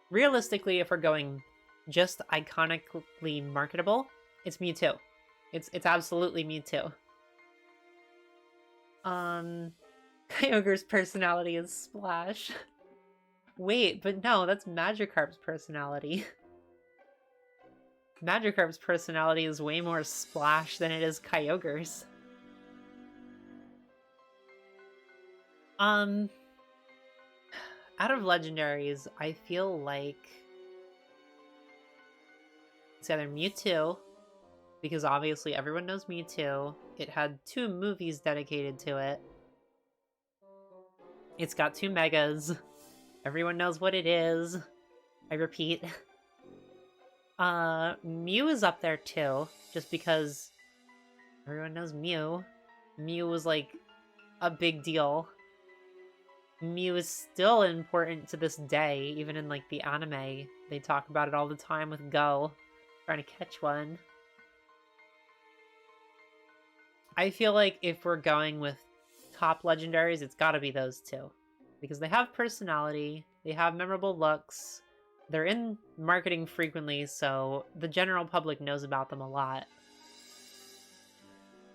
Realistically, if we're going just iconically marketable, it's Mewtwo. It's absolutely Mewtwo. Kyogre's personality is Splash. Wait, but no, that's Magikarp's personality. Magikarp's personality is way more Splash than it is Kyogre's. Out of legendaries, I feel like it's either Mewtwo, because obviously everyone knows Mewtwo. It had 2 movies dedicated to it. It's got 2 megas. Everyone knows what it is. I repeat. Mew is up there too, just because everyone knows Mew. Mew was like a big deal. Mew is still important to this day, even in like the anime. They talk about it all the time with Go, trying to catch one. I feel like if we're going with top legendaries, it's gotta be those 2. Because they have personality, they have memorable looks, they're in marketing frequently, so the general public knows about them a lot.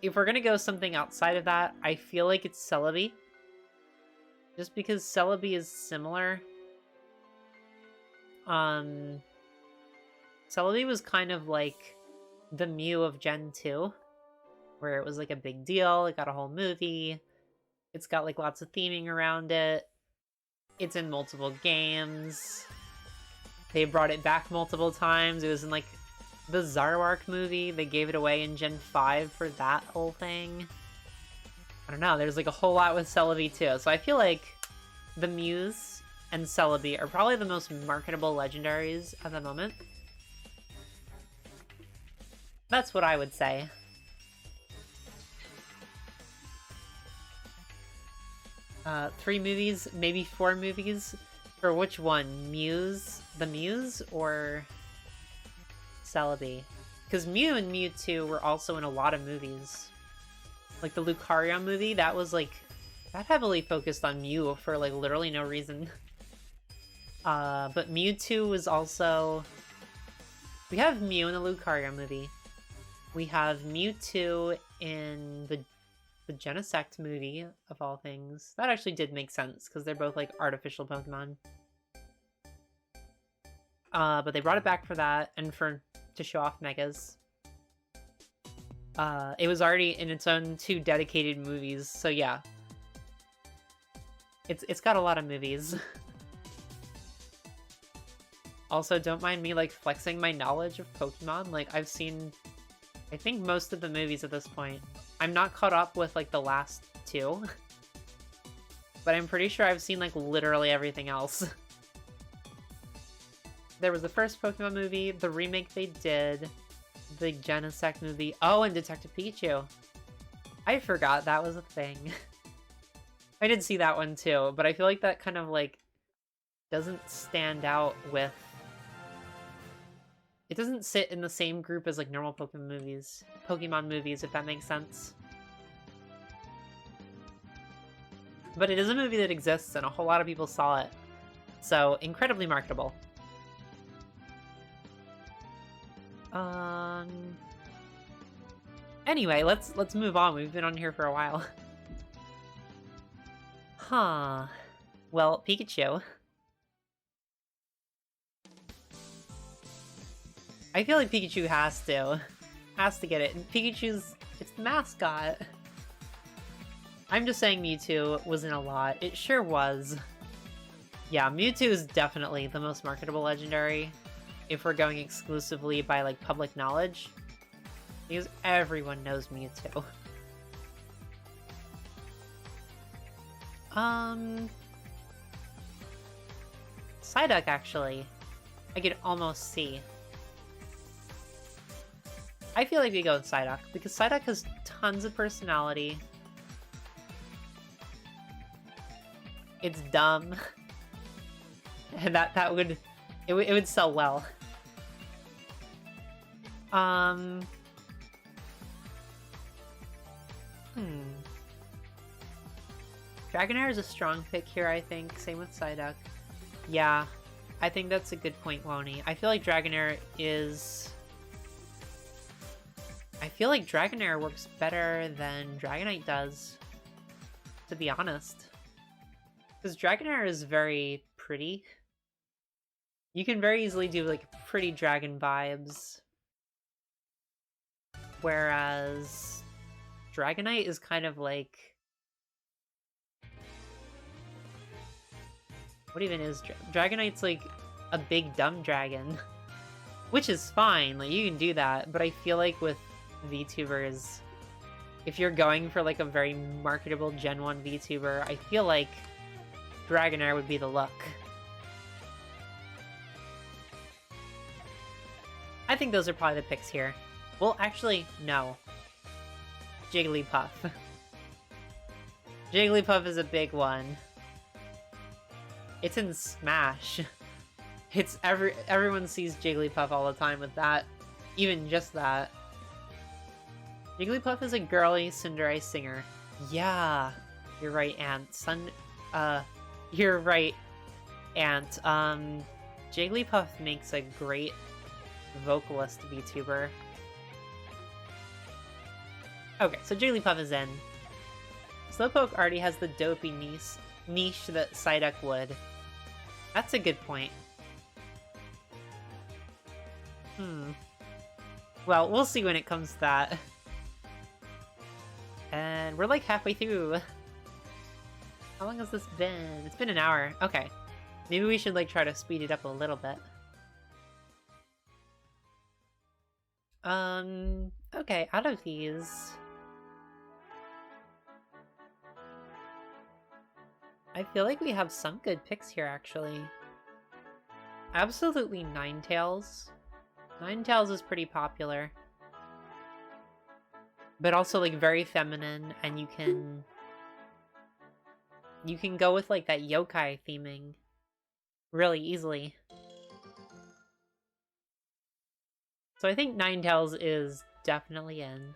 If we're gonna go something outside of that, I feel like it's Celebi. Just because Celebi is similar. Celebi was kind of like the Mew of Gen 2, where it was like a big deal, it got a whole movie, it's got like lots of theming around it, it's in multiple games, they brought it back multiple times, it was in like the Zoroark movie, they gave it away in Gen 5 for that whole thing. I don't know, there's like a whole lot with Celebi too, so I feel like the Mews and Celebi are probably the most marketable legendaries at the moment. That's what I would say. Three movies, maybe 4 movies. For which one? The Mews, or Celebi? Because Mew and Mewtwo were also in a lot of movies. Like the Lucario movie, that was like, that heavily focused on Mew for like literally no reason. But Mewtwo was also... We have Mew in the Lucario movie. We have Mewtwo in the Genesect movie, of all things. That actually did make sense, because they're both like artificial Pokemon. But they brought it back for that, and to show off Megas. It was already in its own 2 dedicated movies, so yeah. It's got a lot of movies. Also, don't mind me, like, flexing my knowledge of Pokemon. Like, I've seen, I think, most of the movies at this point. I'm not caught up with, like, the last 2. But I'm pretty sure I've seen, like, literally everything else. There was the first Pokemon movie, the remake they did, the Genesect movie, oh, and Detective Pikachu. I forgot that was a thing. I did see that one too, but I feel like that kind of, like, doesn't stand out with... It doesn't sit in the same group as, like, normal Pokemon movies, if that makes sense. But it is a movie that exists, and a whole lot of people saw it. So, incredibly marketable. Anyway, let's move on. We've been on here for a while. Huh. Well, Pikachu. I feel like Pikachu has to. has to get it. And Pikachu's, it's the mascot. I'm just saying Mewtwo wasn't a lot. It sure was. Yeah, Mewtwo is definitely the most marketable legendary if we're going exclusively by, like, public knowledge. Because everyone knows Mewtwo. Psyduck, actually. I could almost see. I feel like we go with Psyduck, because Psyduck has tons of personality. It's dumb. And that would... It would sell well. Dragonair is a strong pick here, I think. Same with Psyduck. Yeah, I think that's a good point, Wony. I feel like Dragonair is... I feel like Dragonair works better than Dragonite does, to be honest. Because Dragonair is very pretty. You can very easily do, like, pretty dragon vibes. Whereas Dragonite is kind of like... What even is Dragonite's like a big dumb dragon, which is fine. Like, you can do that, but I feel like with VTubers, if you're going for like a very marketable Gen 1 VTuber, I feel like Dragonair would be the look. I think those are probably the picks here. Well, actually, no. Jigglypuff. Jigglypuff is a big one. It's in Smash. It's everyone sees Jigglypuff all the time with that. Even just that. Jigglypuff is a girly Tsundere singer. Yeah, you're right, Ant. You're right, Ant. Jigglypuff makes a great vocalist VTuber. Okay, so Jigglypuff is in. Slowpoke already has the dopey niche that Psyduck would. That's a good point. Well, we'll see when it comes to that. And we're like halfway through. How long has this been? It's been an hour. Okay. Maybe we should like try to speed it up a little bit. Okay, out of these... I feel like we have some good picks here, actually. Absolutely Ninetales. Ninetales is pretty popular. But also, like, very feminine, and you can go with, like, that yokai theming really easily. So I think Ninetales is definitely in.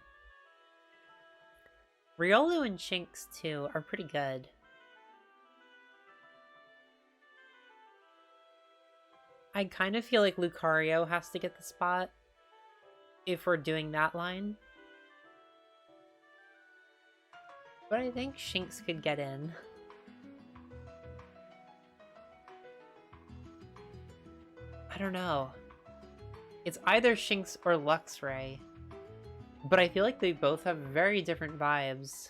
Riolu and Shinx, too, are pretty good. I kind of feel like Lucario has to get the spot if we're doing that line. But I think Shinx could get in. I don't know. It's either Shinx or Luxray. But I feel like they both have very different vibes.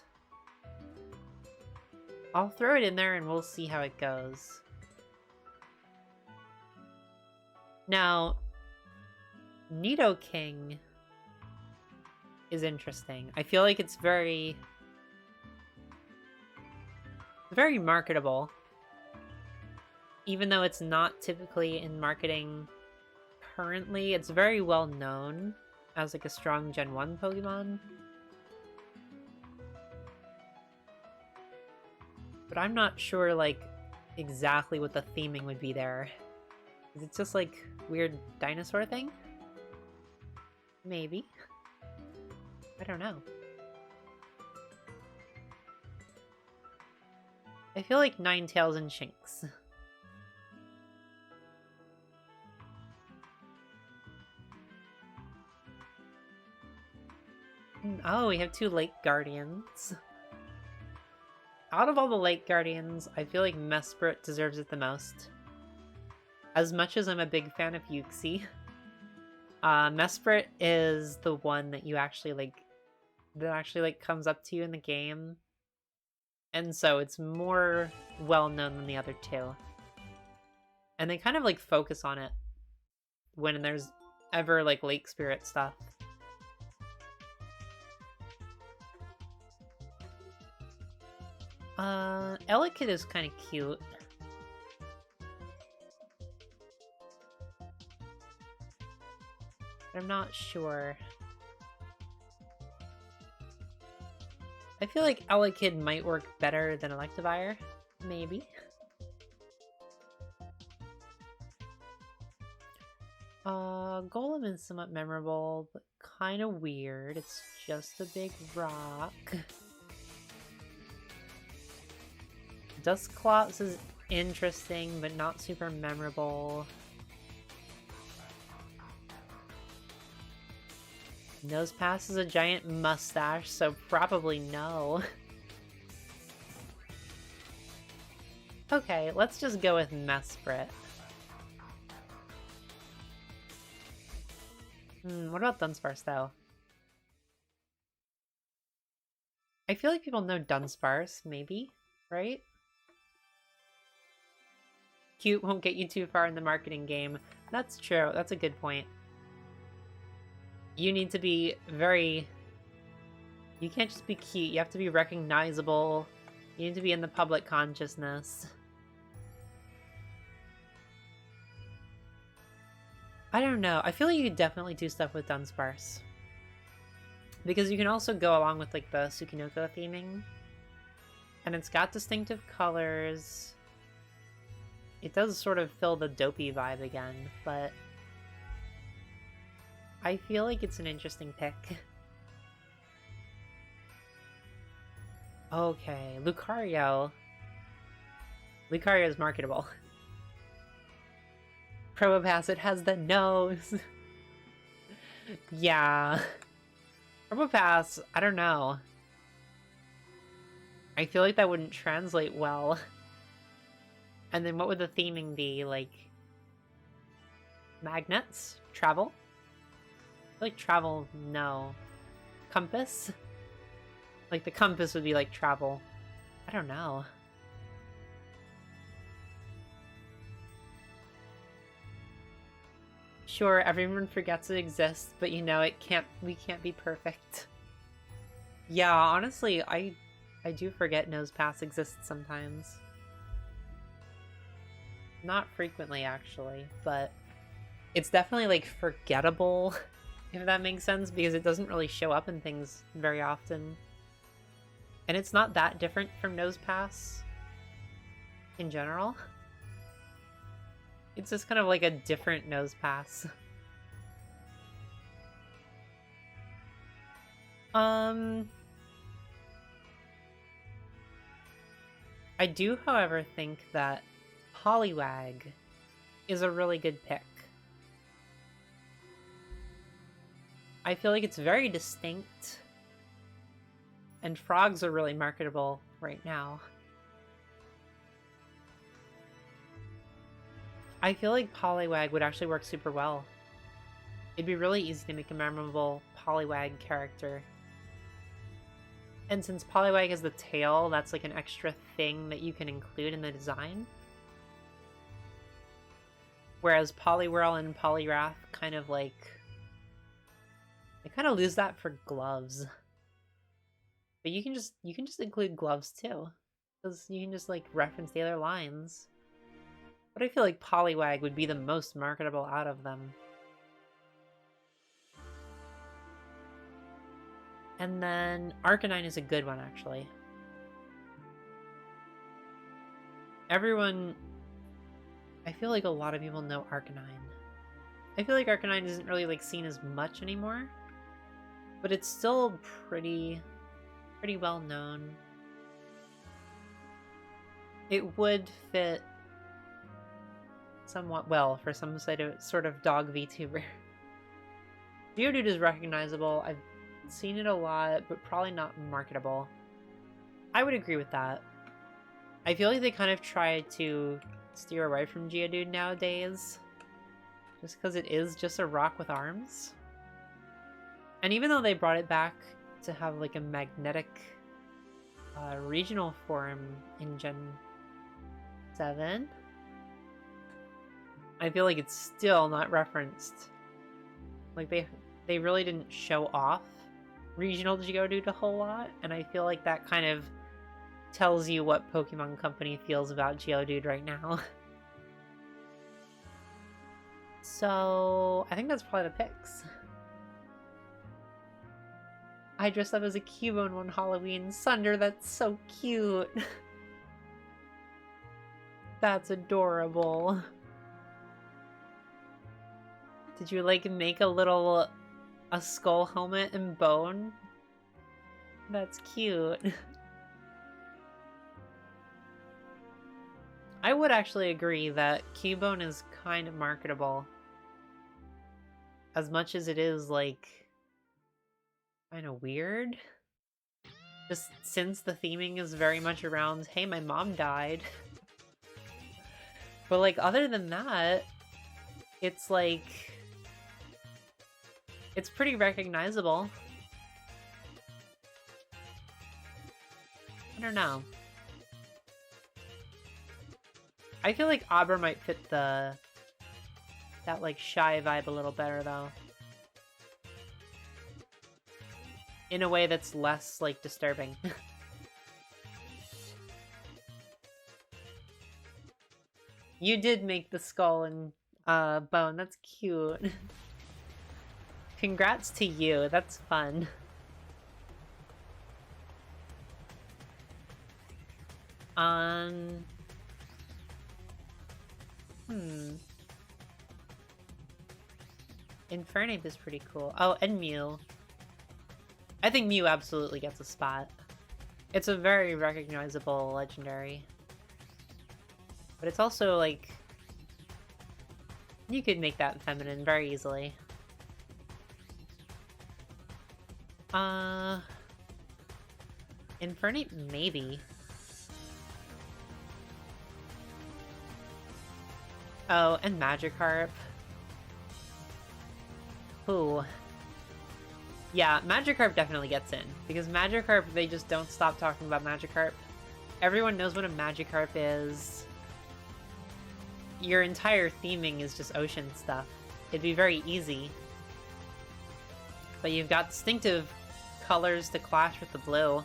I'll throw it in there and we'll see how it goes. Now, Nidoking is interesting. I feel like it's very marketable. Even though it's not typically in marketing currently, it's very well known as like a strong Gen 1 Pokemon. But I'm not sure like exactly what the theming would be there. Is it just like weird dinosaur thing? Maybe. I don't know. I feel like Ninetales and Shinx. Oh, we have two Lake Guardians. Out of all the Lake Guardians, I feel like Mesprit deserves it the most. As much as I'm a big fan of Yuxi, Mesprit is the one that you actually like comes up to you in the game. And so it's more well known than the other two. And they kind of like focus on it when there's ever like lake spirit stuff. Elekid is kind of cute. But I'm not sure. I feel like Elekid might work better than Electivire. Maybe. Golem is somewhat memorable, but kind of weird. It's just a big rock. Dusclops is interesting, but not super memorable. Nosepass is a giant mustache, so probably no. Okay, let's just go with Mesprit. What about Dunsparce, though? I feel like people know Dunsparce, maybe, right? Cute won't get you too far in the marketing game. That's true. That's a good point. You need to be very... You can't just be cute. You have to be recognizable. You need to be in the public consciousness. I don't know. I feel like you could definitely do stuff with Dunsparce. Because you can also go along with like the Tsukinoko theming. And it's got distinctive colors. It does sort of fill the dopey vibe again, but... I feel like it's an interesting pick. Okay, Lucario. Lucario is marketable. Probopass, it has the nose. Yeah. Probopass, I don't know. I feel like that wouldn't translate well. And then what would the theming be? Like... magnets? Travel? I feel like travel, no. Compass? Like the compass would be like travel. I don't know. Sure, everyone forgets it exists, but you know, we can't be perfect. Yeah, honestly, I do forget Nosepass exists sometimes. Not frequently, actually, but it's definitely, like, forgettable, if that makes sense, because it doesn't really show up in things very often. And it's not that different from Nosepass in general. It's just kind of like a different Nosepass. I do, however, think that Poliwag is a really good pick. I feel like it's very distinct, and frogs are really marketable right now. I feel like Poliwag would actually work super well. It'd be really easy to make a memorable Poliwag character. And since Poliwag has the tail, that's like an extra thing that you can include in the design. Whereas Poliwhirl and Poliwrath kind of like... they kind of lose that for gloves. But you can just include gloves too. Because you can just like reference the other lines. But I feel like Poliwag would be the most marketable out of them. And then Arcanine is a good one, actually. Everyone... I feel like a lot of people know Arcanine. I feel like Arcanine isn't really like seen as much anymore. But it's still pretty well known. It would fit somewhat well for some sort of dog VTuber. Geodude is recognizable. I've seen it a lot, but probably not marketable. I would agree with that. I feel like they kind of try to steer away from Geodude nowadays. just because it is just a rock with arms. And even though they brought it back to have like a magnetic regional form in Gen 7, I feel like it's still not referenced. Like they really didn't show off regional Geodude a whole lot, and I feel like that kind of tells you what Pokemon Company feels about Geodude right now. So I think that's probably the picks. I dressed up as a Cubone one Halloween. Sunder, that's so cute. That's adorable. Did you like make a skull helmet and bone? That's cute. I would actually agree that Cubone is kind of marketable. As much as it is, like, kind of weird. Just since the theming is very much around, hey, my mom died. But, like, other than that, it's like... it's pretty recognizable. I don't know. I feel like Abra might fit that, like, shy vibe a little better, though. In a way that's less, like, disturbing. You did make the skull and bone. That's cute. Congrats to you. That's fun. Infernape is pretty cool. Oh, and Mew. I think Mew absolutely gets a spot. It's a very recognizable legendary. But it's also, like... you could make that feminine very easily. Infernape, maybe. Oh, and Magikarp. Ooh. Yeah, Magikarp definitely gets in. Because Magikarp, they just don't stop talking about Magikarp. Everyone knows what a Magikarp is. Your entire theming is just ocean stuff. It'd be very easy. But you've got distinctive colors to clash with the blue.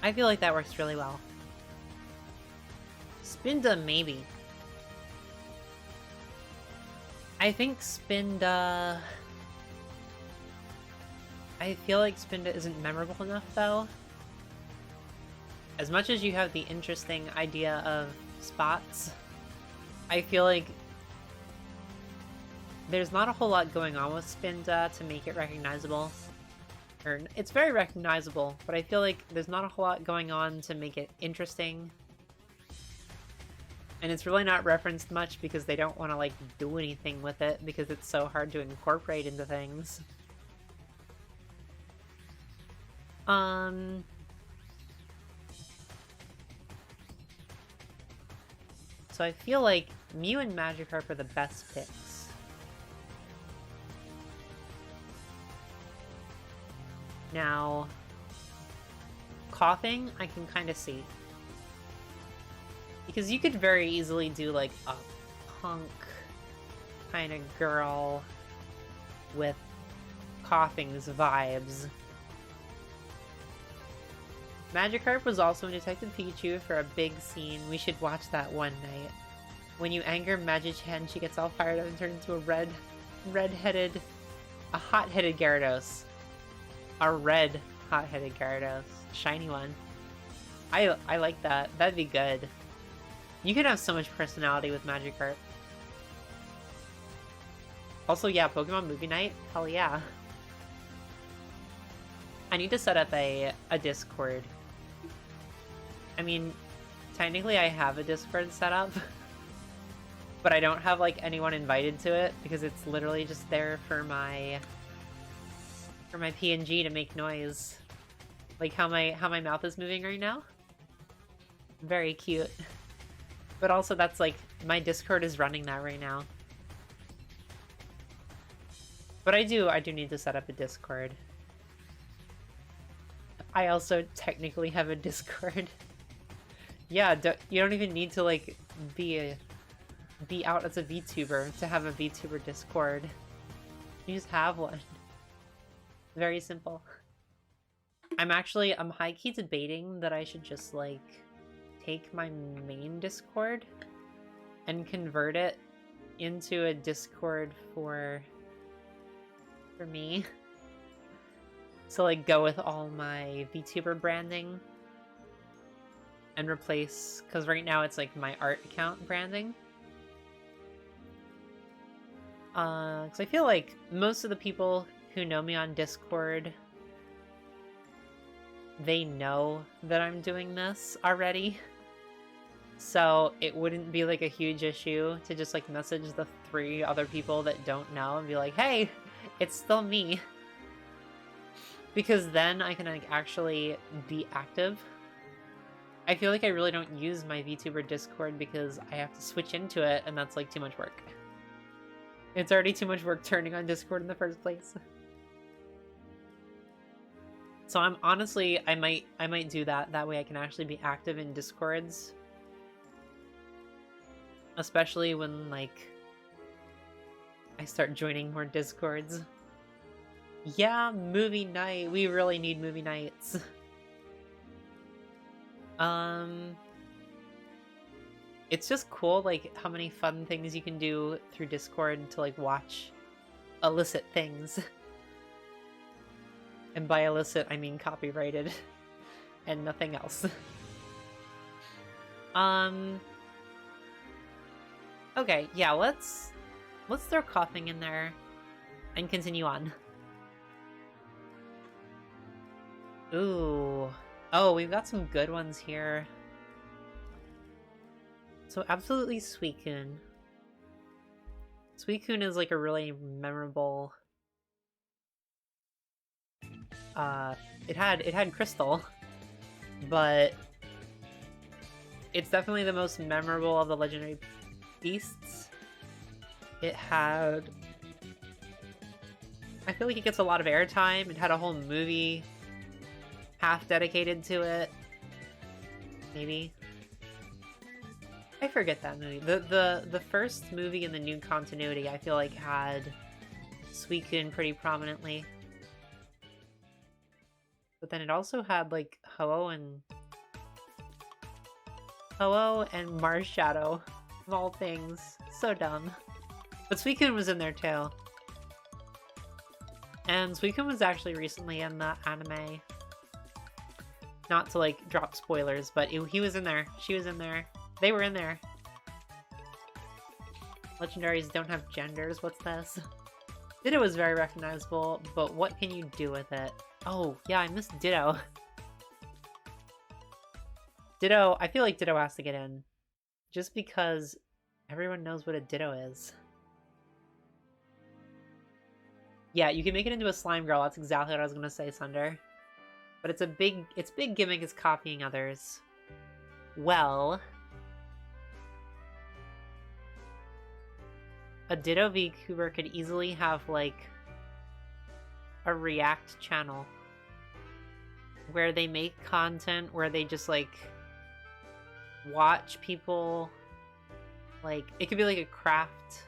I feel like that works really well. Spinda, maybe. I think Spinda... I feel like Spinda isn't memorable enough, though. As much as you have the interesting idea of spots, I feel like there's not a whole lot going on with Spinda to make it recognizable. Or, it's very recognizable, but I feel like there's not a whole lot going on to make it interesting. And it's really not referenced much because they don't want to, like, do anything with it because it's so hard to incorporate into things. So I feel like Mew and Magikarp are the best picks. Now, Coughing, I can kind of see. Because you could very easily do, like, a punk kind of girl with Coughing's vibes. Magikarp was also in Detective Pikachu for a big scene. We should watch that one night. When you anger Magichan, she gets all fired up and turns into a hot-headed Gyarados. A red hot-headed Gyarados. Shiny one. I like that. That'd be good. You could have so much personality with Magikarp. Also, yeah, Pokemon Movie Night? Hell yeah. I need to set up a Discord. I mean, technically I have a Discord set up, but I don't have, like, anyone invited to it because it's literally just there for my PNG to make noise. Like how my mouth is moving right now. Very cute. But also that's like, my Discord is running that right now. But I do need to set up a Discord. I also technically have a Discord. Yeah, you don't even need to like be out as a VTuber to have a VTuber Discord. You just have one. Very simple. I'm high-key debating that I should just like take my main Discord and convert it into a Discord for me. So like go with all my VTuber branding and replace, because right now it's like my art account branding. Because I feel like most of the people who know me on Discord, they know that I'm doing this already. So it wouldn't be like a huge issue to just like message the 3 other people that don't know and be like, hey, it's still me. Because then I can like actually be active. I feel like I really don't use my VTuber Discord because I have to switch into it and that's like too much work. It's already too much work turning on Discord in the first place. So I'm honestly, I might do that. That way I can actually be active in Discords. Especially when like I start joining more Discords. Yeah, movie night. We really need movie nights. It's just cool like how many fun things you can do through Discord to like watch illicit things. And by illicit, I mean copyrighted and nothing else. Okay, yeah, let's throw coughing in there and continue on. Ooh. Oh, we've got some good ones here. So absolutely Suicune. Suicune is like a really memorable... it had Crystal, but it's definitely the most memorable of the legendary beasts. It had... I feel like it gets a lot of airtime. It had a whole movie half dedicated to it. Maybe. I forget that movie. The first movie in the new continuity I feel like had Suicune pretty prominently. But then it also had like Ho-Oh and Marshadow, of all things. So dumb. But Suicune was in there too. And Suicune was actually recently in the anime. Not to like drop spoilers, but he was in there. She was in there. They were in there. Legendaries don't have genders. What's this? Ditto is very recognizable, but what can you do with it? Oh, yeah, I missed Ditto. Ditto, I feel like Ditto has to get in. Just because everyone knows what a Ditto is. Yeah, you can make it into a slime girl. That's exactly what I was gonna say, Sunder. But its big gimmick is copying others. Well, a Ditto VTuber could easily have like a React channel where they make content where they just like watch people, like it could be like craft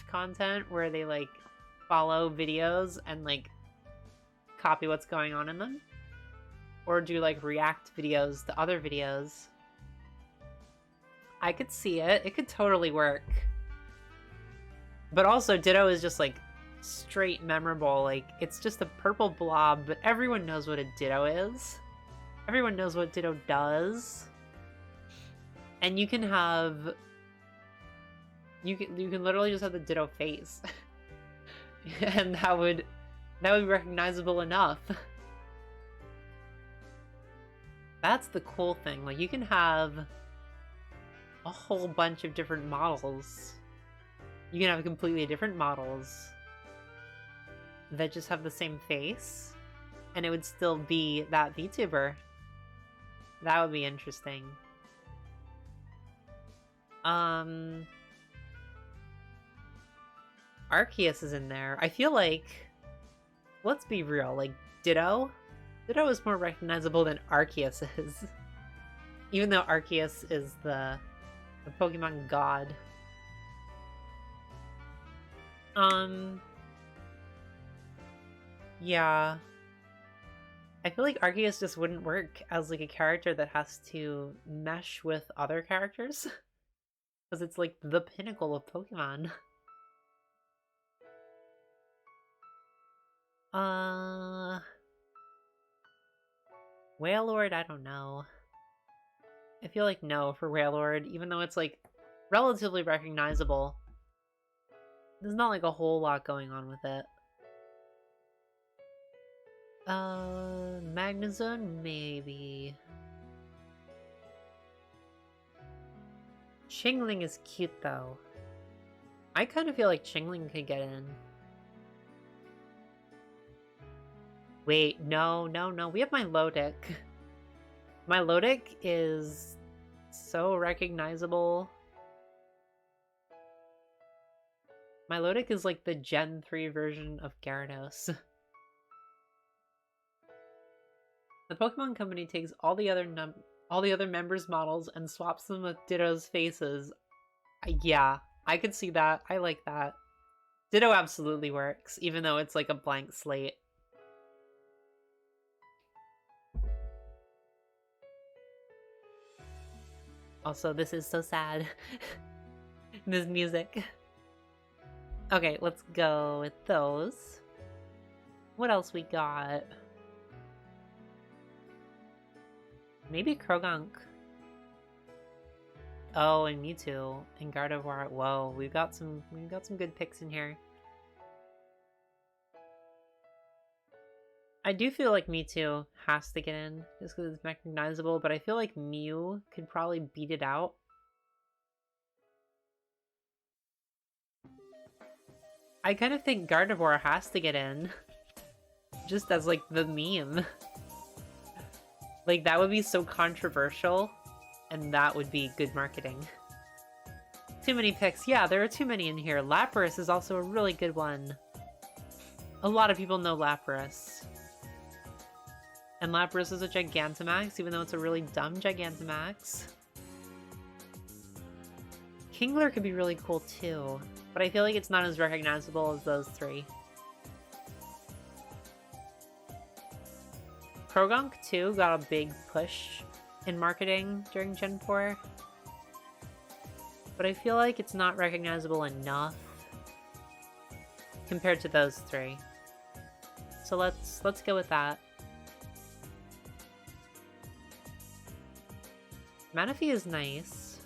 content where they like follow videos and like copy what's going on in them, or do like react videos to other videos. I could see it. It could totally work. But also Ditto is just like straight memorable. Like it's just a purple blob, but everyone knows what a Ditto is. Everyone knows what Ditto does. And you can have you can literally just have the Ditto face. And that would be recognizable enough. That's the cool thing. Like you can have a whole bunch of different models. You can have completely different models that just have the same face. and it would still be that VTuber. That would be interesting. Arceus is in there. I feel like, let's be real, like Ditto? Ditto is more recognizable than Arceus is. Even though Arceus is the Pokemon god. Yeah. I feel like Arceus just wouldn't work as like a character that has to mesh with other characters. Because it's like the pinnacle of Pokemon. Wailord, I don't know. I feel like no for Wailord, even though it's like relatively recognizable. There's not like a whole lot going on with it. Magnezone, maybe. Chingling is cute though. I kind of feel like Chingling could get in. Wait, no. We have Milotic. Milotic is so recognizable. Milotic is like the Gen 3 version of Gyarados. The Pokemon Company takes all the other members' models and swaps them with Ditto's faces. Yeah, I could see that. I like that. Ditto absolutely works, even though it's like a blank slate. Also, this is so sad. This music. Okay, let's go with those. What else we got? Maybe Krogunk. Oh, and Mewtwo and Gardevoir. Whoa, we've got some good picks in here. I do feel like Mewtwo has to get in just because it's recognizable, but I feel like Mew could probably beat it out. I kind of think Gardevoir has to get in. Just as like the meme. Like that would be so controversial and that would be good marketing. Too many picks. Yeah, there are too many in here. Lapras is also a really good one. A lot of people know Lapras. And Lapras is a Gigantamax, even though it's a really dumb Gigantamax. Kingler could be really cool too, but I feel like it's not as recognizable as those three. Krogunk too got a big push in marketing during Gen 4. But I feel like it's not recognizable enough compared to those three. So let's go with that. Manaphy is nice.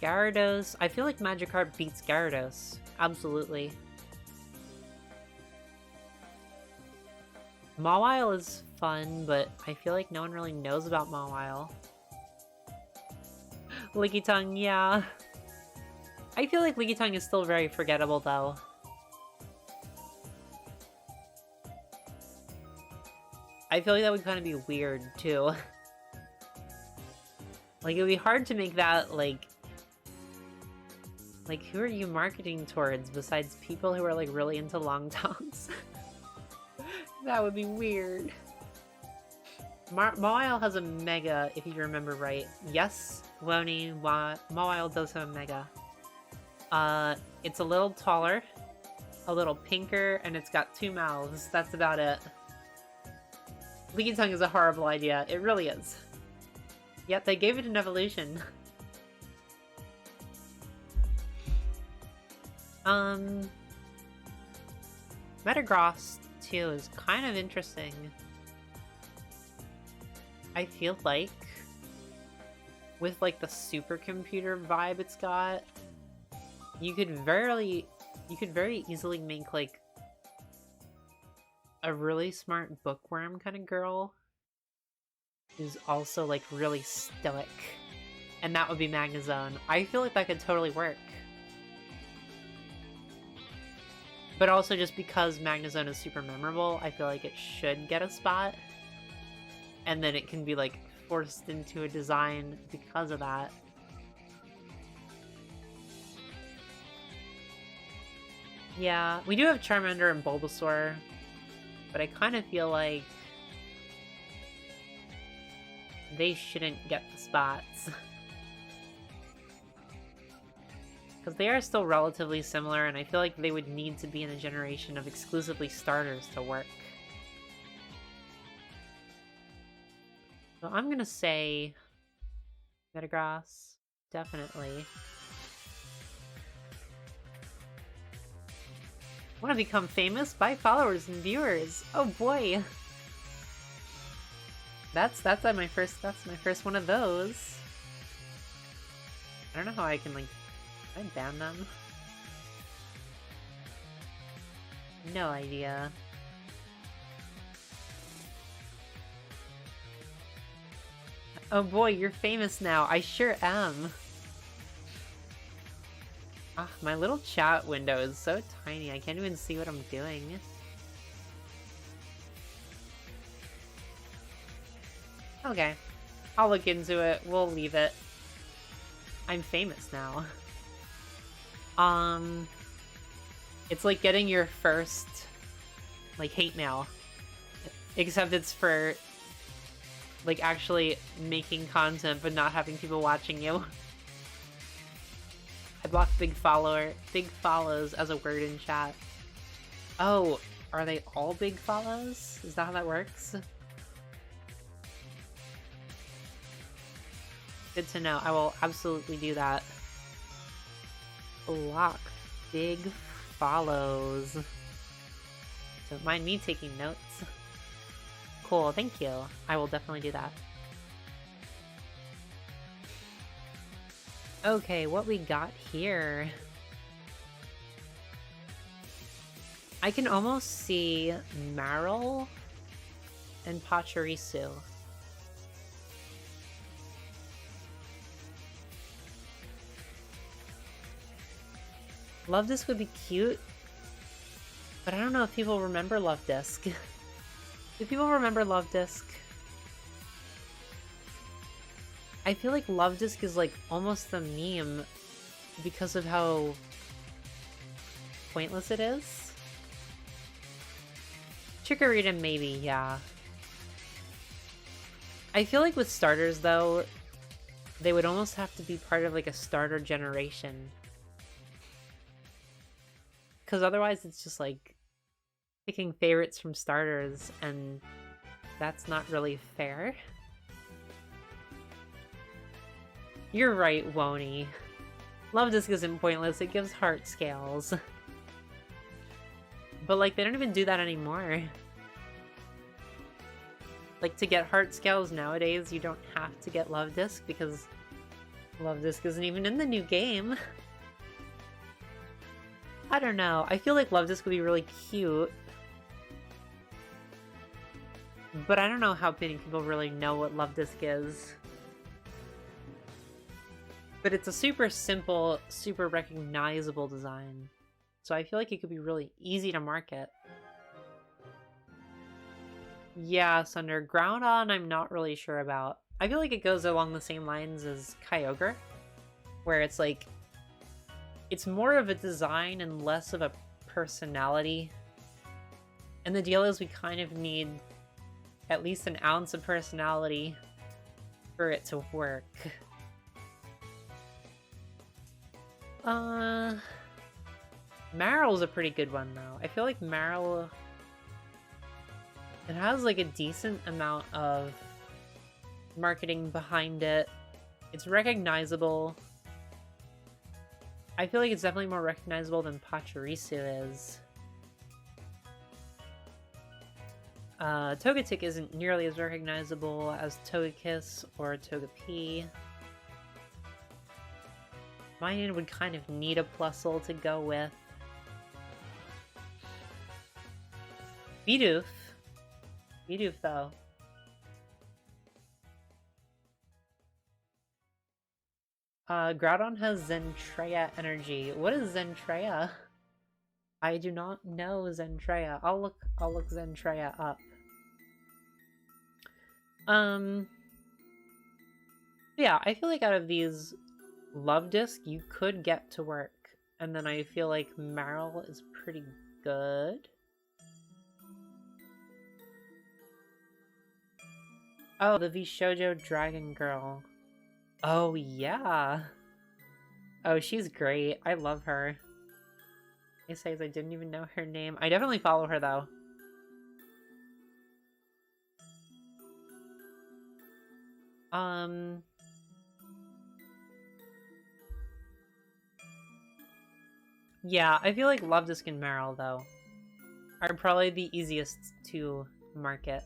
Gyarados. I feel like Magikarp beats Gyarados. Absolutely. Mawile is fun, but I feel like no one really knows about Mawile. Lickitung, yeah. I feel like Lickitung is still very forgettable, though. I feel like that would kind of be weird, too. Like, it would be hard to make that, like, who are you marketing towards besides people who are, like, really into long tongues? That would be weird. Mawile has a Mega, if you remember right. Yes, Wony, Mawile does have a Mega. It's a little taller, a little pinker, and it's got 2 mouths. That's about it. Lickitung is a horrible idea. It really is. Yet they gave it an evolution. Metagross, too, is kind of interesting. I feel like, with, like, the supercomputer vibe it's got, you could very easily make, like, a really smart bookworm kind of girl who's also, like, really stoic. And that would be Magnezone. I feel like that could totally work. But also just because Magnezone is super memorable, I feel like it should get a spot. And then it can be like forced into a design because of that. Yeah, we do have Charmander and Bulbasaur, but I kind of feel like they shouldn't get the spots. Because they are still relatively similar, and I feel like they would need to be in a generation of exclusively starters to work. So I'm gonna say Metagross, definitely. Want to become famous? Buy followers and viewers. Oh boy. That's my first one of those. I don't know how I can like can I ban them? No idea. Oh boy, you're famous now. I sure am. Ah, my little chat window is so tiny. I can't even see what I'm doing. Okay. I'll look into it. We'll leave it. I'm famous now. It's like getting your first, like, hate mail. Except it's for, like, actually making content but not having people watching you. I blocked big follows as a word in chat. Oh, are they all big follows? Is that how that works? Good to know. I will absolutely do that. Block big follows. Don't mind me taking notes. Cool, thank you. I will definitely do that. Okay, what we got here? I can almost see Marill and Pachirisu. Love Disc would be cute, but I don't know if people remember Love Disc. Do people remember Love Disc? I feel like Love Disc is like almost the meme because of how pointless it is. Chikorita maybe, yeah. I feel like with starters though, they would almost have to be part of like a starter generation. Because otherwise it's just like picking favorites from starters, and that's not really fair. You're right, Wony. Love Disc isn't pointless, it gives heart scales. But like, they don't even do that anymore. Like, to get heart scales nowadays, you don't have to get Love Disc because Love Disc isn't even in the new game. I don't know. I feel like Love Disc would be really cute. But I don't know how many people really know what Love Disc is. But it's a super simple, super recognizable design. So I feel like it could be really easy to market. Yeah, Sunder. Groudon I'm not really sure about. I feel like it goes along the same lines as Kyogre, where it's like, it's more of a design and less of a personality. And the deal is we kind of need at least an ounce of personality for it to work. Marill's a pretty good one though. I feel like Marill, it has like a decent amount of marketing behind it. It's recognizable. I feel like it's definitely more recognizable than Pachirisu is. Togetic isn't nearly as recognizable as Togekiss or Togepi. Mine would kind of need a Plusle to go with. Bidoof. Bidoof, though. Groudon has Zentreya energy. What is Zentreya? I do not know Zentreya. I'll look Zentreya up. Yeah, I feel like out of these Love Disc, you could get to work. And then I feel like Meryl is pretty good. Oh, the Vishojo Dragon Girl. Oh, yeah. Oh, she's great. I love her. It says I didn't even know her name. I definitely follow her, though. Yeah, I feel like Love Disc and Meryl, though, are probably the easiest to market.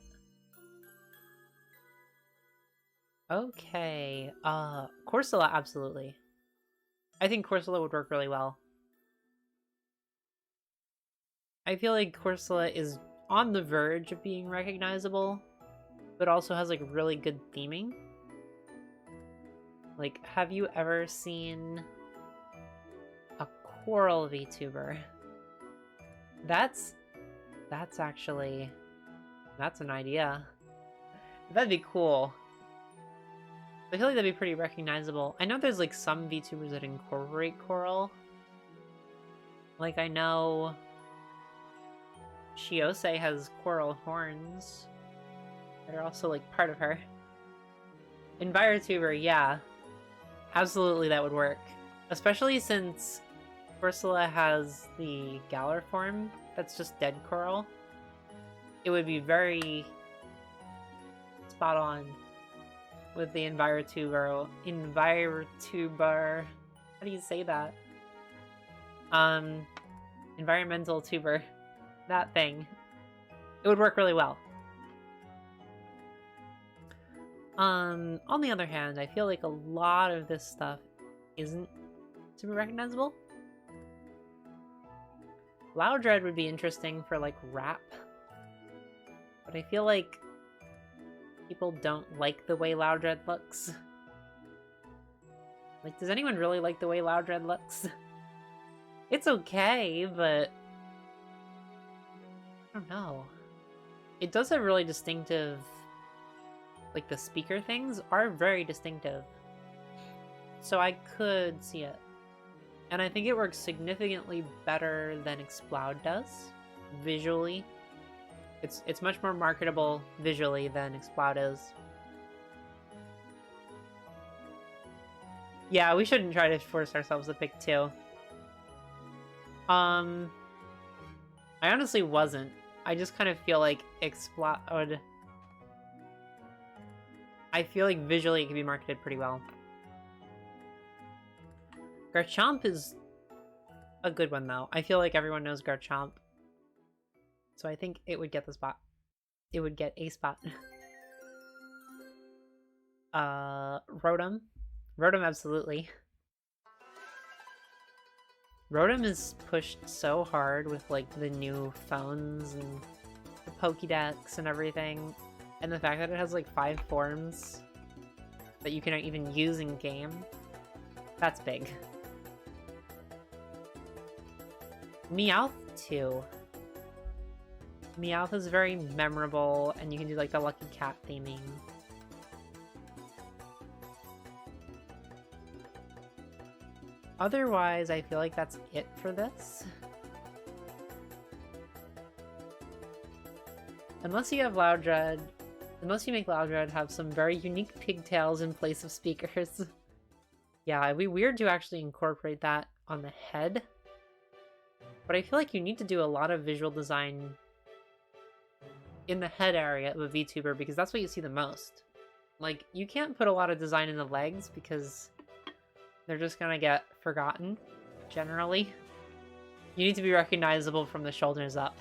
Okay, Corsola, absolutely. I think Corsola would work really well. I feel like Corsola is on the verge of being recognizable, but also has, like, really good theming. Like, have you ever seen a Coral VTuber? That's actually... that's an idea. That'd be cool. I feel like that'd be pretty recognizable. I know there's, like, some VTubers that incorporate Coral. Like, I know... Shiose has coral horns that are also, like, part of her. EnviroTuber, yeah. Absolutely that would work. Especially since Ursula has the Galar form that's just dead coral. It would be very spot on with the EnviroTuber. How do you say that? Environmental tuber. That thing. It would work really well. On the other hand, I feel like a lot of this stuff isn't super recognizable. Loudred would be interesting for, like, rap. But I feel like people don't like the way Loudred looks. Like, does anyone really like the way Loudred looks? It's okay, but... I don't know. It does have really distinctive... like, the speaker things are very distinctive. So I could see it. And I think it works significantly better than Exploud does, visually. It's much more marketable visually than Exploud is. Yeah, we shouldn't try to force ourselves to pick two. I honestly wasn't. I just kind of feel like Explode... I feel like visually it can be marketed pretty well. Garchomp is a good one, though. I feel like everyone knows Garchomp. So I think it would get the spot. It would get a spot. Rotom. Rotom, absolutely. Rotom is pushed so hard with, like, the new phones and the Pokédex and everything. And the fact that it has, like, 5 forms that you can even use in-game. That's big. Meowth, too. Meowth is very memorable, and you can do, like, the Lucky Cat theming. Otherwise, I feel like that's it for this. Unless you have Loudred, unless you make Loudred have some very unique pigtails in place of speakers. Yeah, it'd be weird to actually incorporate that on the head. But I feel like you need to do a lot of visual design in the head area of a VTuber because that's what you see the most. Like, you can't put a lot of design in the legs because they're just gonna get forgotten, generally. You need to be recognizable from the shoulders up.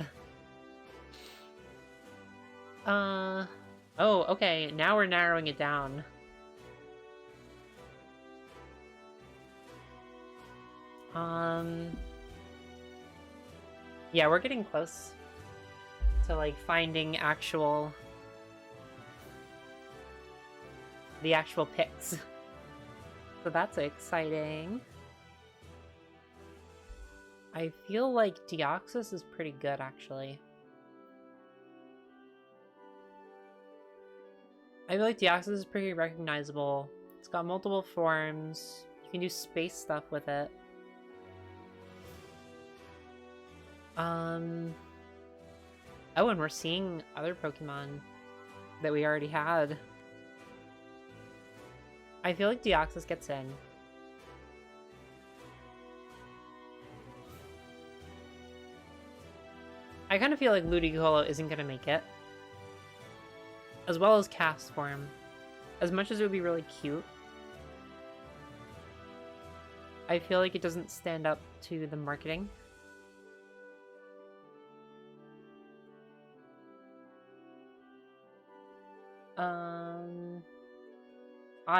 Oh, okay, now we're narrowing it down. Yeah, we're getting close to, like, finding the actual picks. So that's exciting. I feel like Deoxys is pretty good, actually. I feel like Deoxys is pretty recognizable. It's got multiple forms. You can do space stuff with it. Oh, and we're seeing other Pokemon that we already had. I feel like Deoxys gets in. I kind of feel like Ludicolo isn't going to make it. As well as Cast Form. As much as it would be really cute, I feel like it doesn't stand up to the marketing.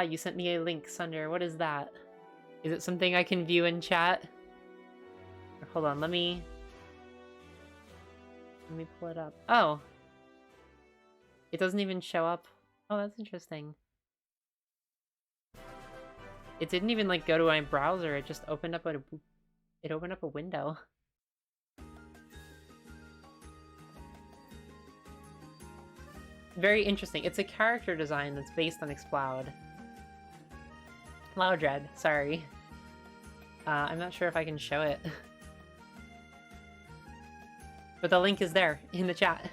You sent me a link, Sunder. What is that? Is it something I can view in chat? Hold on, let me pull it up. Oh. It doesn't even show up. Oh, that's interesting. It didn't even like go to my browser. It just opened up a window. Very interesting. It's a character design that's based on Exploud. Loudred, sorry. I'm not sure if I can show it. But the link is there in the chat.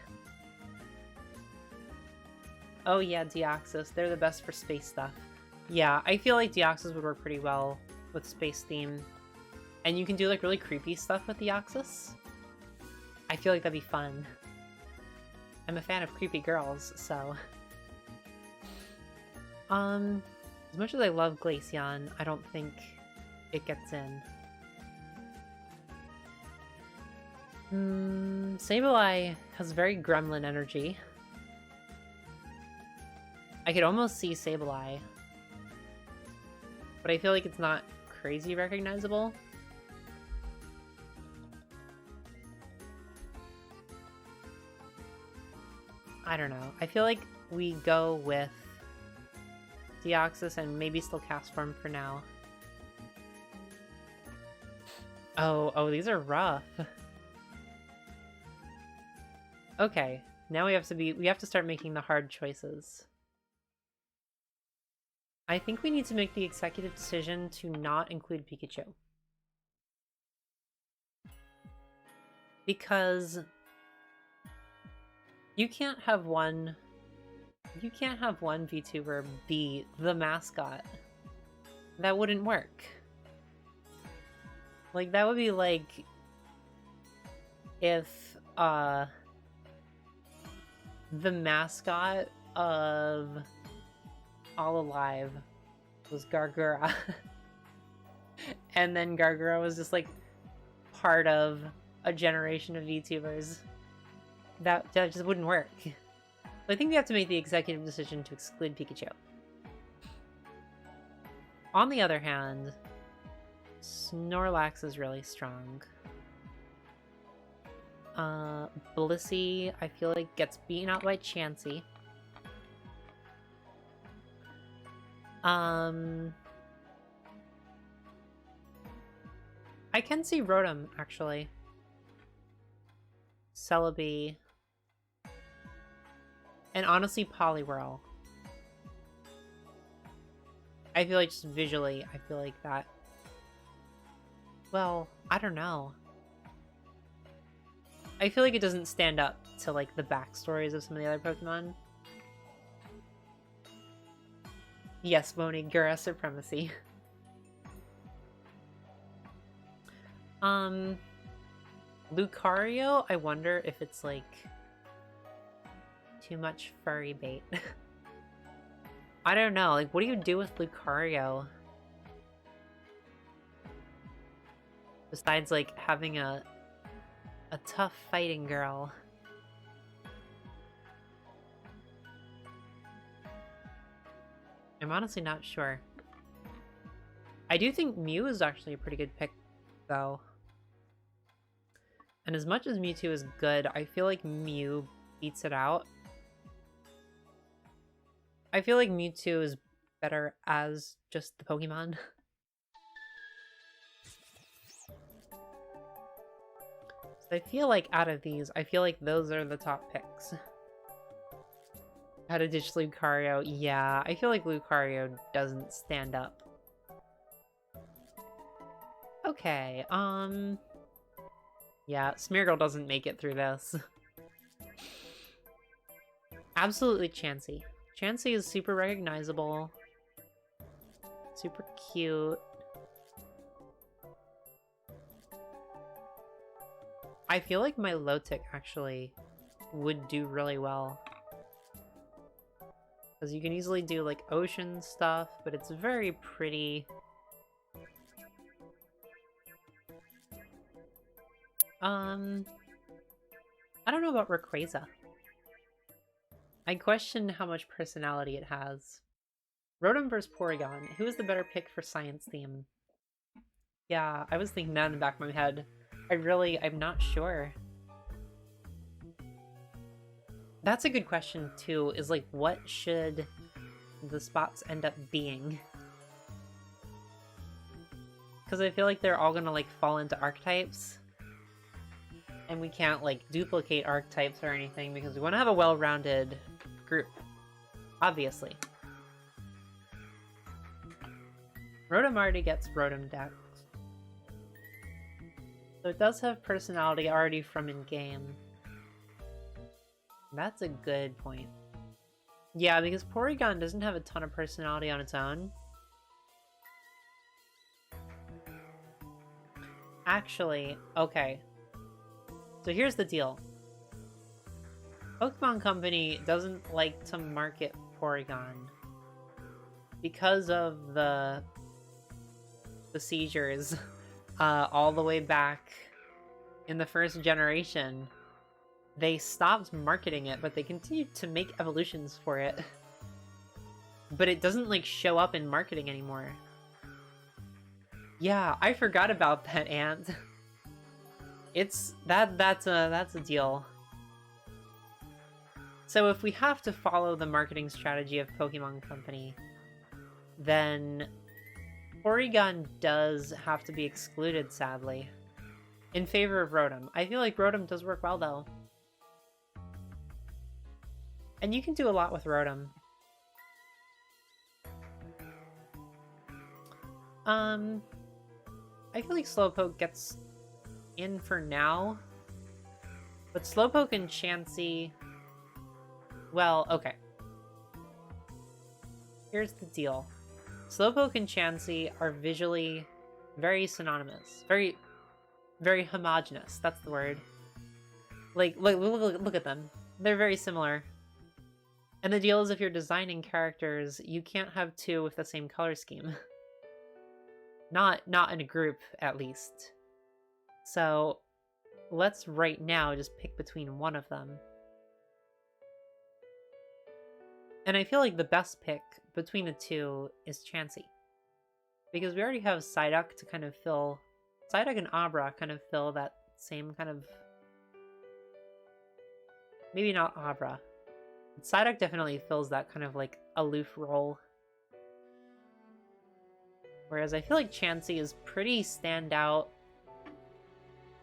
Oh yeah, Deoxys. They're the best for space stuff. Yeah, I feel like Deoxys would work pretty well with space theme. And you can do like really creepy stuff with Deoxys. I feel like that'd be fun. I'm a fan of creepy girls, so... As much as I love Glaceon, I don't think it gets in. Sableye has very gremlin energy. I could almost see Sableye. But I feel like it's not crazy recognizable. I don't know. I feel like we go with Deoxys and maybe still Cast Form for now. Oh, these are rough. Okay, now we have to start making the hard choices. I think we need to make the executive decision to not include Pikachu. Because you can't have one VTuber be the mascot. That wouldn't work. Like, that would be like if the mascot of All Alive was Gargura. And then Gargura was just like part of a generation of VTubers. That just wouldn't work. I think we have to make the executive decision to exclude Pikachu. On the other hand, Snorlax is really strong. Blissey, I feel like, gets beaten out by Chansey. I can see Rotom, actually. Celebi. And honestly, Poliwhirl. I feel like just visually, I feel like that. Well, I don't know. I feel like it doesn't stand up to like the backstories of some of the other Pokemon. Yes, Moni, Gura supremacy. Lucario, I wonder if it's like too much furry bait. I don't know, like what do you do with Lucario? Besides like having a tough fighting girl. I'm honestly not sure. I do think Mew is actually a pretty good pick, though. And as much as Mewtwo is good, I feel like Mew beats it out. I feel like Mewtwo is better as just the Pokemon. I feel like out of these, I feel like those are the top picks. How to ditch Lucario? Yeah, I feel like Lucario doesn't stand up. Okay, yeah, Smeargle doesn't make it through this. Absolutely Chansey. Chansey is super recognizable. Super cute. I feel like my Milotic actually would do really well. Because you can easily do like ocean stuff, but it's very pretty. I don't know about Rayquaza. I question how much personality it has. Rotom vs. Porygon. Who is the better pick for science theme? Yeah, I was thinking that in the back of my head. I'm not sure. That's a good question too, is like, what should the spots end up being? Because I feel like they're all gonna like fall into archetypes. And we can't like duplicate archetypes or anything because we want to have a well-rounded group. Obviously. Rotom already gets Rotom Dex. So it does have personality already from in-game. That's a good point. Yeah, because Porygon doesn't have a ton of personality on its own. Actually, okay. So here's the deal. Pokemon Company doesn't like to market Porygon because of the seizures all the way back in the first generation. They stopped marketing it, but they continued to make evolutions for it. But it doesn't like show up in marketing anymore. Yeah, I forgot about that, Ant. It's that's a deal. So if we have to follow the marketing strategy of Pokemon Company, then Porygon does have to be excluded, sadly, in favor of Rotom. I feel like Rotom does work well, though. And you can do a lot with Rotom. I feel like Slowpoke gets in for now. But Slowpoke and Chansey... Well, okay. Here's the deal. Slowpoke and Chansey are visually very synonymous. Very homogenous. That's the word. Like, look at them. They're very similar. And the deal is if you're designing characters, you can't have two with the same color scheme. Not in a group, at least. So, let's right now just pick between one of them. And I feel like the best pick between the two is Chansey. Because we already have Psyduck to kind of fill... Psyduck and Abra kind of fill that same kind of... Maybe not Abra. Psyduck definitely fills that kind of like aloof role. Whereas I feel like Chansey is pretty standout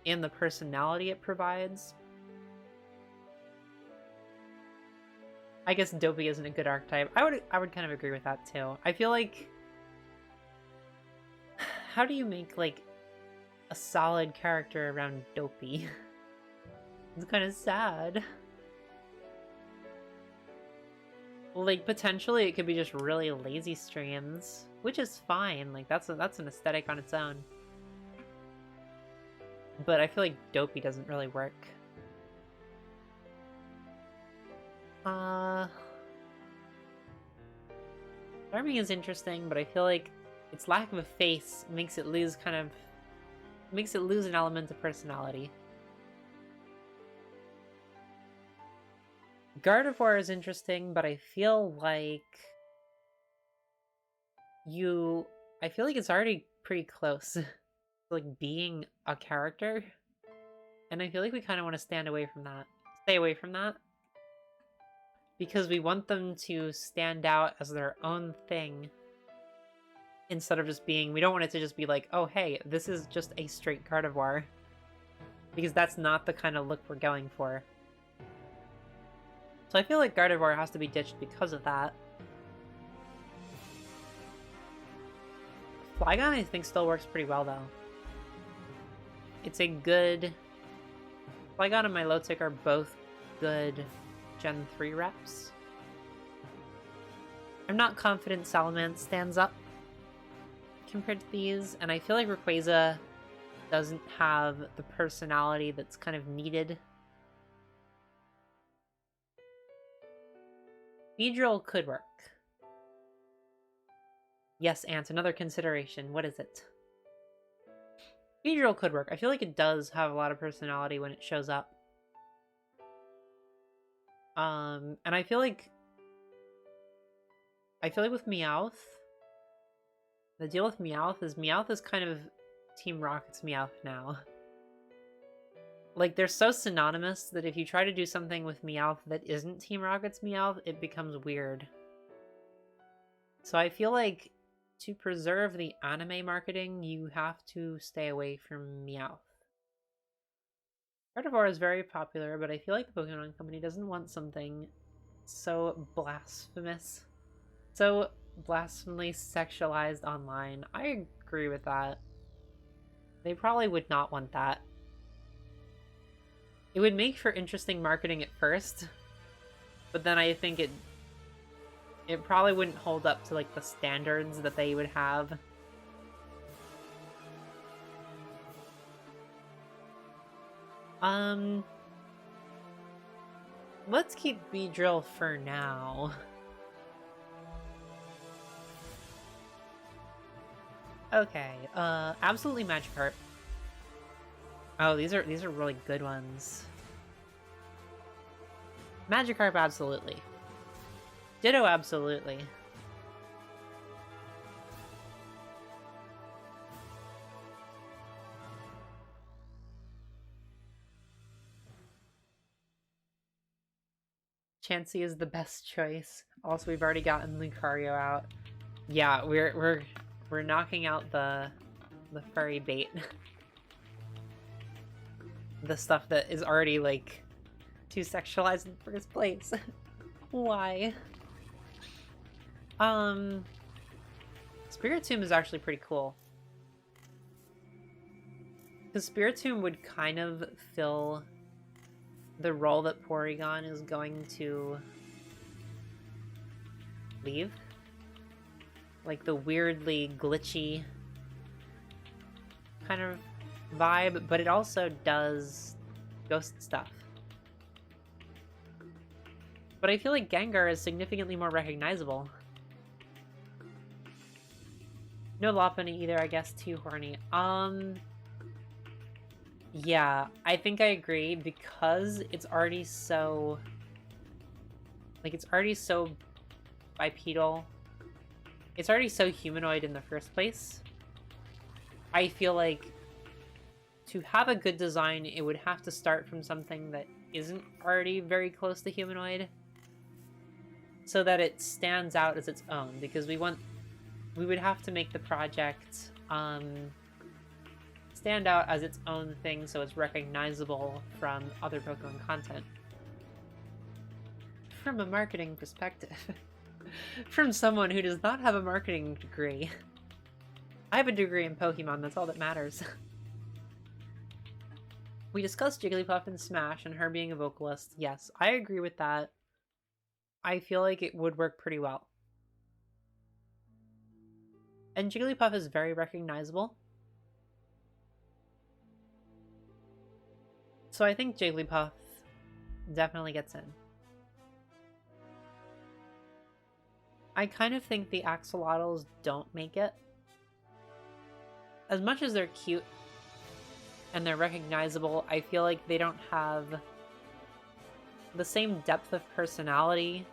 in the personality it provides. I guess Dopey isn't a good archetype. I would kind of agree with that too. I feel like... How do you make like a solid character around Dopey? It's kind of sad. Like, potentially it could be just really lazy streams, which is fine. Like, that's an aesthetic on its own. But I feel like Dopey doesn't really work. Charming is interesting, but I feel like its lack of a face makes it lose an element of personality. Gardevoir is interesting, but I feel like it's already pretty close to like being a character. And I feel like we kind of want to stay away from that. Because we want them to stand out as their own thing. Instead of just being, we don't want it to just be like, oh hey, this is just a straight Gardevoir. because that's not the kind of look we're going for. So I feel like Gardevoir has to be ditched because of that. Flygon I think still works pretty well though. It's a good... Flygon and Milotic are both good Gen 3 reps. I'm not confident Salamence stands up compared to these, and I feel like Rayquaza doesn't have the personality that's kind of needed. Beedrill could work. Yes, Ant, another consideration. What is it? Beedrill could work. I feel like it does have a lot of personality when it shows up. And I feel like with Meowth, the deal with Meowth is kind of Team Rocket's Meowth now. Like, they're so synonymous that if you try to do something with Meowth that isn't Team Rocket's Meowth, it becomes weird. So I feel like to preserve the anime marketing, you have to stay away from Meowth. Gardevoir is very popular, but I feel like the Pokemon Company doesn't want something so blasphemous. So blasphemously sexualized online. I agree with that. They probably would not want that. It would make for interesting marketing at first, but then I think it probably wouldn't hold up to like the standards that they would have. Let's keep Beedrill for now. Okay, absolutely Magikarp. Oh, these are really good ones. Magikarp, absolutely. Ditto, absolutely. Chansey is the best choice. Also, we've already gotten Lucario out. Yeah, we're knocking out the furry bait. The stuff that is already like too sexualized in the first place. Why? Spiritomb is actually pretty cool. Because Spiritomb would kind of fill the role that Porygon is going to leave. Like the weirdly glitchy kind of vibe, but it also does ghost stuff. But I feel like Gengar is significantly more recognizable. No Lopunny either, I guess, too horny. Yeah, I think I agree because it's already so... Like, it's already so bipedal. It's already so humanoid in the first place. I feel like to have a good design, it would have to start from something that isn't already very close to humanoid, so that it stands out as its own, because we would have to make the project stand out as its own thing so it's recognizable from other Pokemon content. From a marketing perspective. From someone who does not have a marketing degree. I have a degree in Pokemon, that's all that matters. We discussed Jigglypuff in Smash and her being a vocalist. Yes, I agree with that. I feel like it would work pretty well. And Jigglypuff is very recognizable. So I think Jigglypuff definitely gets in. I kind of think the Axolotls don't make it. As much as they're cute and they're recognizable, I feel like they don't have the same depth of personality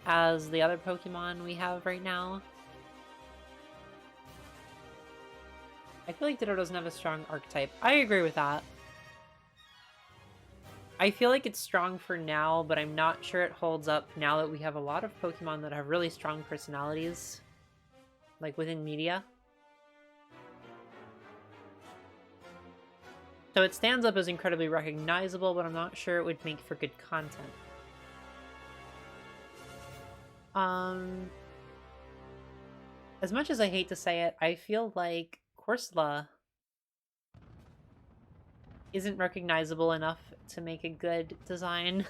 as the other Pokemon we have right now. I feel like Ditto doesn't have a strong archetype. I agree with that. I feel like it's strong for now, but I'm not sure it holds up now that we have a lot of Pokemon that have really strong personalities, like within media. So it stands up as incredibly recognizable, but I'm not sure it would make for good content. As much as I hate to say it, I feel like Corsola isn't recognizable enough to make a good design,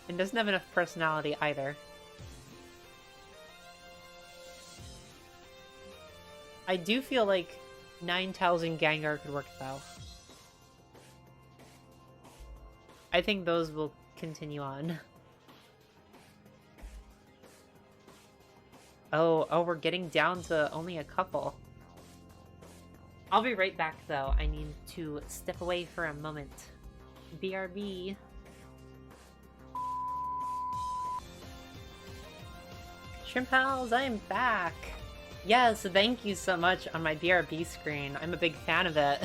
and doesn't have enough personality either. I do feel like Ninetales and Gengar could work though. I think those will continue on. Oh, we're getting down to only a couple. I'll be right back though. I need to step away for a moment. BRB. Shrimp Pals, I am back! Yes, thank you so much on my BRB screen. I'm a big fan of it.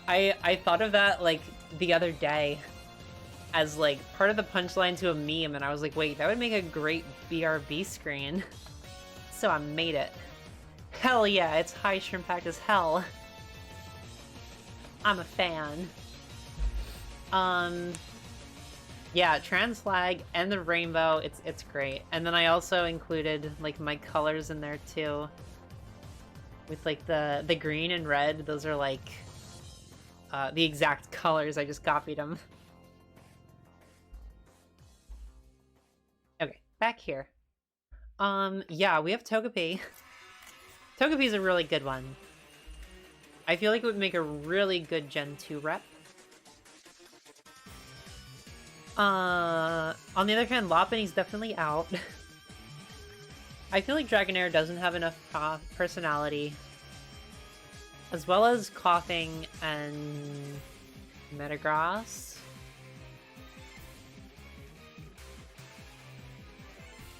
I thought of that, like, the other day as, like, part of the punchline to a meme, and I was like, wait, that would make a great BRB screen. So I made it. Hell yeah, it's high shrimp packed as hell. I'm a fan. Yeah, trans flag and the rainbow, it's great. And then I also included like my colors in there too. With like the green and red, those are like the exact colors, I just copied them. Okay, back here. Yeah, we have Togepi. Togepi's a really good one. I feel like it would make a really good Gen 2 rep. On the other hand, Lopunny's definitely out. I feel like Dragonair doesn't have enough personality. As well as Coughing and Metagross.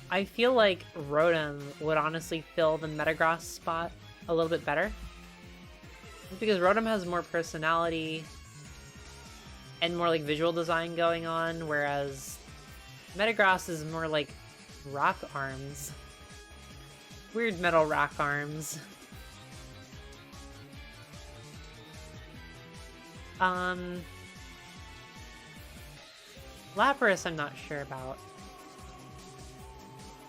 I feel like Rotom would honestly fill the Metagross spot a little bit better. Because Rotom has more personality and more like visual design going on, whereas Metagross is more like rock arms. Weird metal rock arms. Lapras I'm not sure about.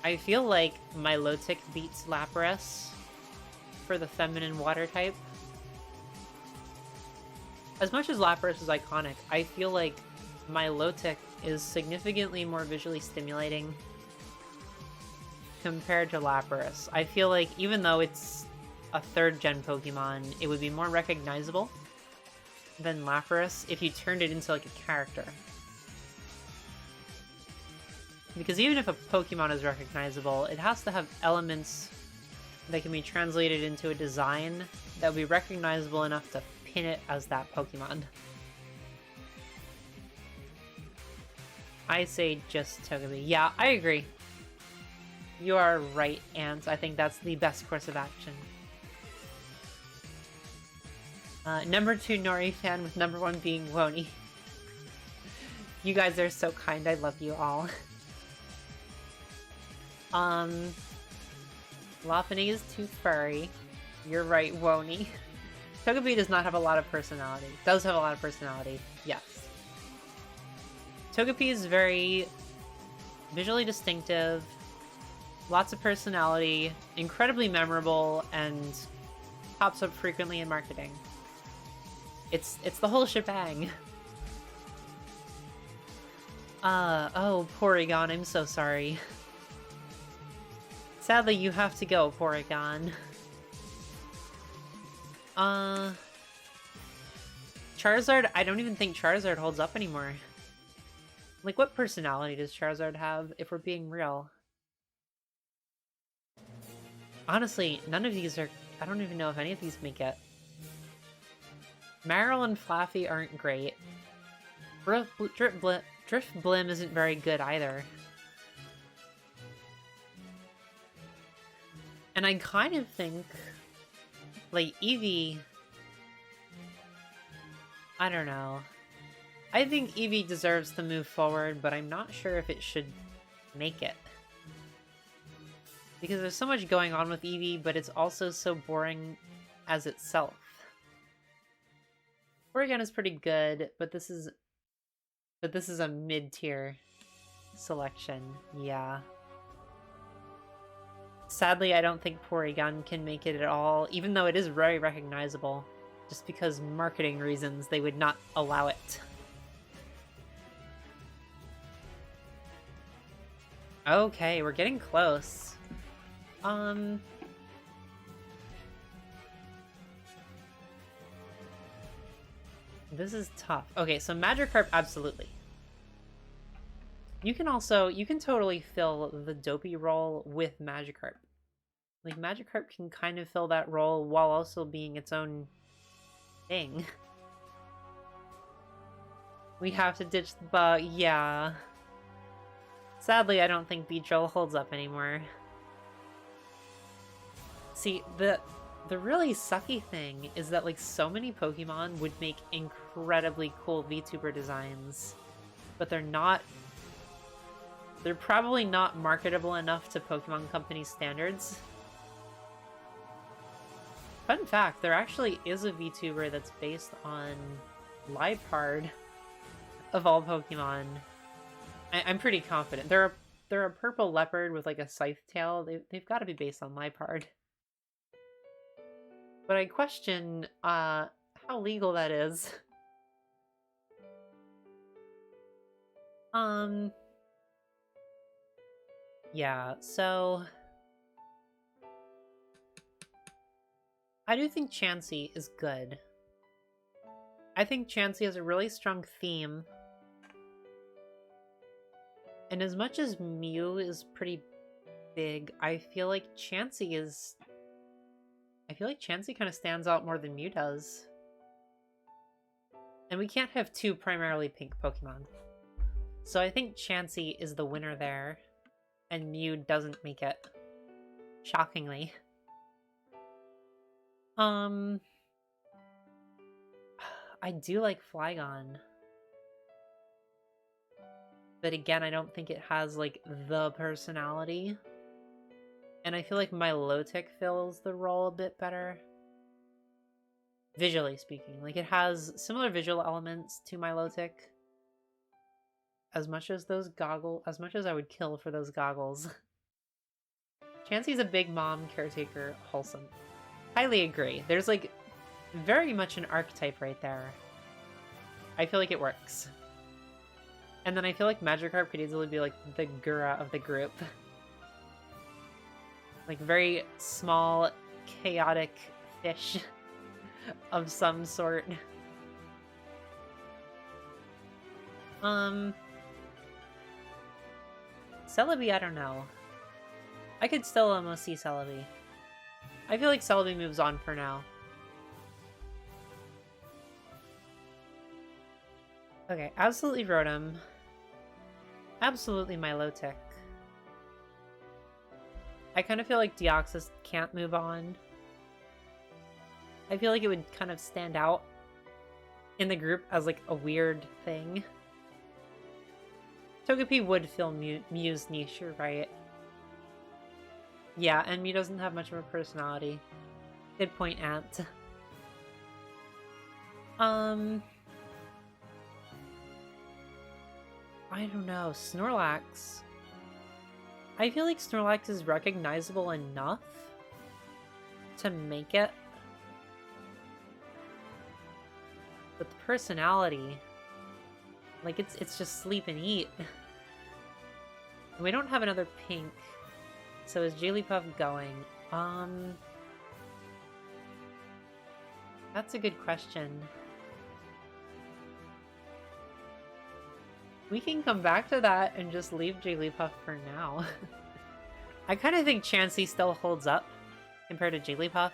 I feel like Milotic beats Lapras for the feminine water type. As much as Lapras is iconic, I feel like Milotic is significantly more visually stimulating compared to Lapras. I feel like even though it's a third-gen Pokemon, it would be more recognizable than Lapras if you turned it into like a character. Because even if a Pokemon is recognizable, it has to have elements that can be translated into a design that would be recognizable enough to pin it as that Pokemon. I say just Togepi. Yeah, I agree. You are right, Ant. I think that's the best course of action. Number 2 Nori fan with number 1 being Wony. You guys are so kind. I love you all. Lopunny is too furry. You're right, Wony. Togepi does not have a lot of personality. Does have a lot of personality, yes. Togepi is very visually distinctive, lots of personality, incredibly memorable, and pops up frequently in marketing. It's the whole shebang. Oh, Porygon, I'm so sorry. Sadly, you have to go, Porygon. Charizard, I don't even think Charizard holds up anymore. Like, what personality does Charizard have, if we're being real? Honestly, none of these are... I don't even know if any of these make it. Marill and Flaffy aren't great. Drifblim isn't very good either. And I kind of think, like, Eevee... I don't know. I think Eevee deserves to move forward, but I'm not sure if it should make it. Because there's so much going on with Eevee, but it's also so boring as itself. Porygon is pretty good, but this is a mid-tier selection. Yeah. Sadly, I don't think Porygon can make it at all, even though it is very recognizable. Just because marketing reasons, they would not allow it. Okay, we're getting close. This is tough. Okay, so Magikarp, absolutely. You can totally fill the Dopey role with Magikarp. Like, Magikarp can kind of fill that role while also being its own thing. We have to ditch the bug, yeah. Sadly, I don't think Beedrill holds up anymore. See, the really sucky thing is that, like, so many Pokemon would make incredibly cool VTuber designs, but they're probably not marketable enough to Pokemon Company standards. Fun fact, there actually is a VTuber that's based on Liepard, of all Pokemon. I'm pretty confident. They're a purple leopard with like a scythe tail. They've got to be based on Liepard. But I question how legal that is. Yeah, so I do think Chansey is good. I think Chansey has a really strong theme. And as much as Mew is pretty big, I feel like Chansey kind of stands out more than Mew does. And we can't have two primarily pink Pokemon. So I think Chansey is the winner there. And Mew doesn't make it. Shockingly. I do like Flygon. But again, I don't think it has, like, the personality. And I feel like Milotic fills the role a bit better. Visually speaking. Like, it has similar visual elements to Milotic. As much as I would kill for those goggles. Chansey's a big mom, caretaker, wholesome. Highly agree. There's, like, very much an archetype right there. I feel like it works. And then I feel like Magikarp could easily be, like, the Gura of the group. Like, very small, chaotic fish of some sort. Celebi, I don't know. I could still almost see Celebi. I feel like Celebi moves on for now. Okay, absolutely Rotom. Absolutely Milotic. I kind of feel like Deoxys can't move on. I feel like it would kind of stand out in the group as like a weird thing. Togepi would fill Mew's niche, you're right. Yeah, and Mew doesn't have much of a personality. Good point, Ant. I don't know. Snorlax. I feel like Snorlax is recognizable enough to make it. But the personality, like, it's just sleep and eat. We don't have another pink. So is Jigglypuff going? That's a good question. We can come back to that and just leave Jigglypuff for now. I kind of think Chansey still holds up compared to Jigglypuff.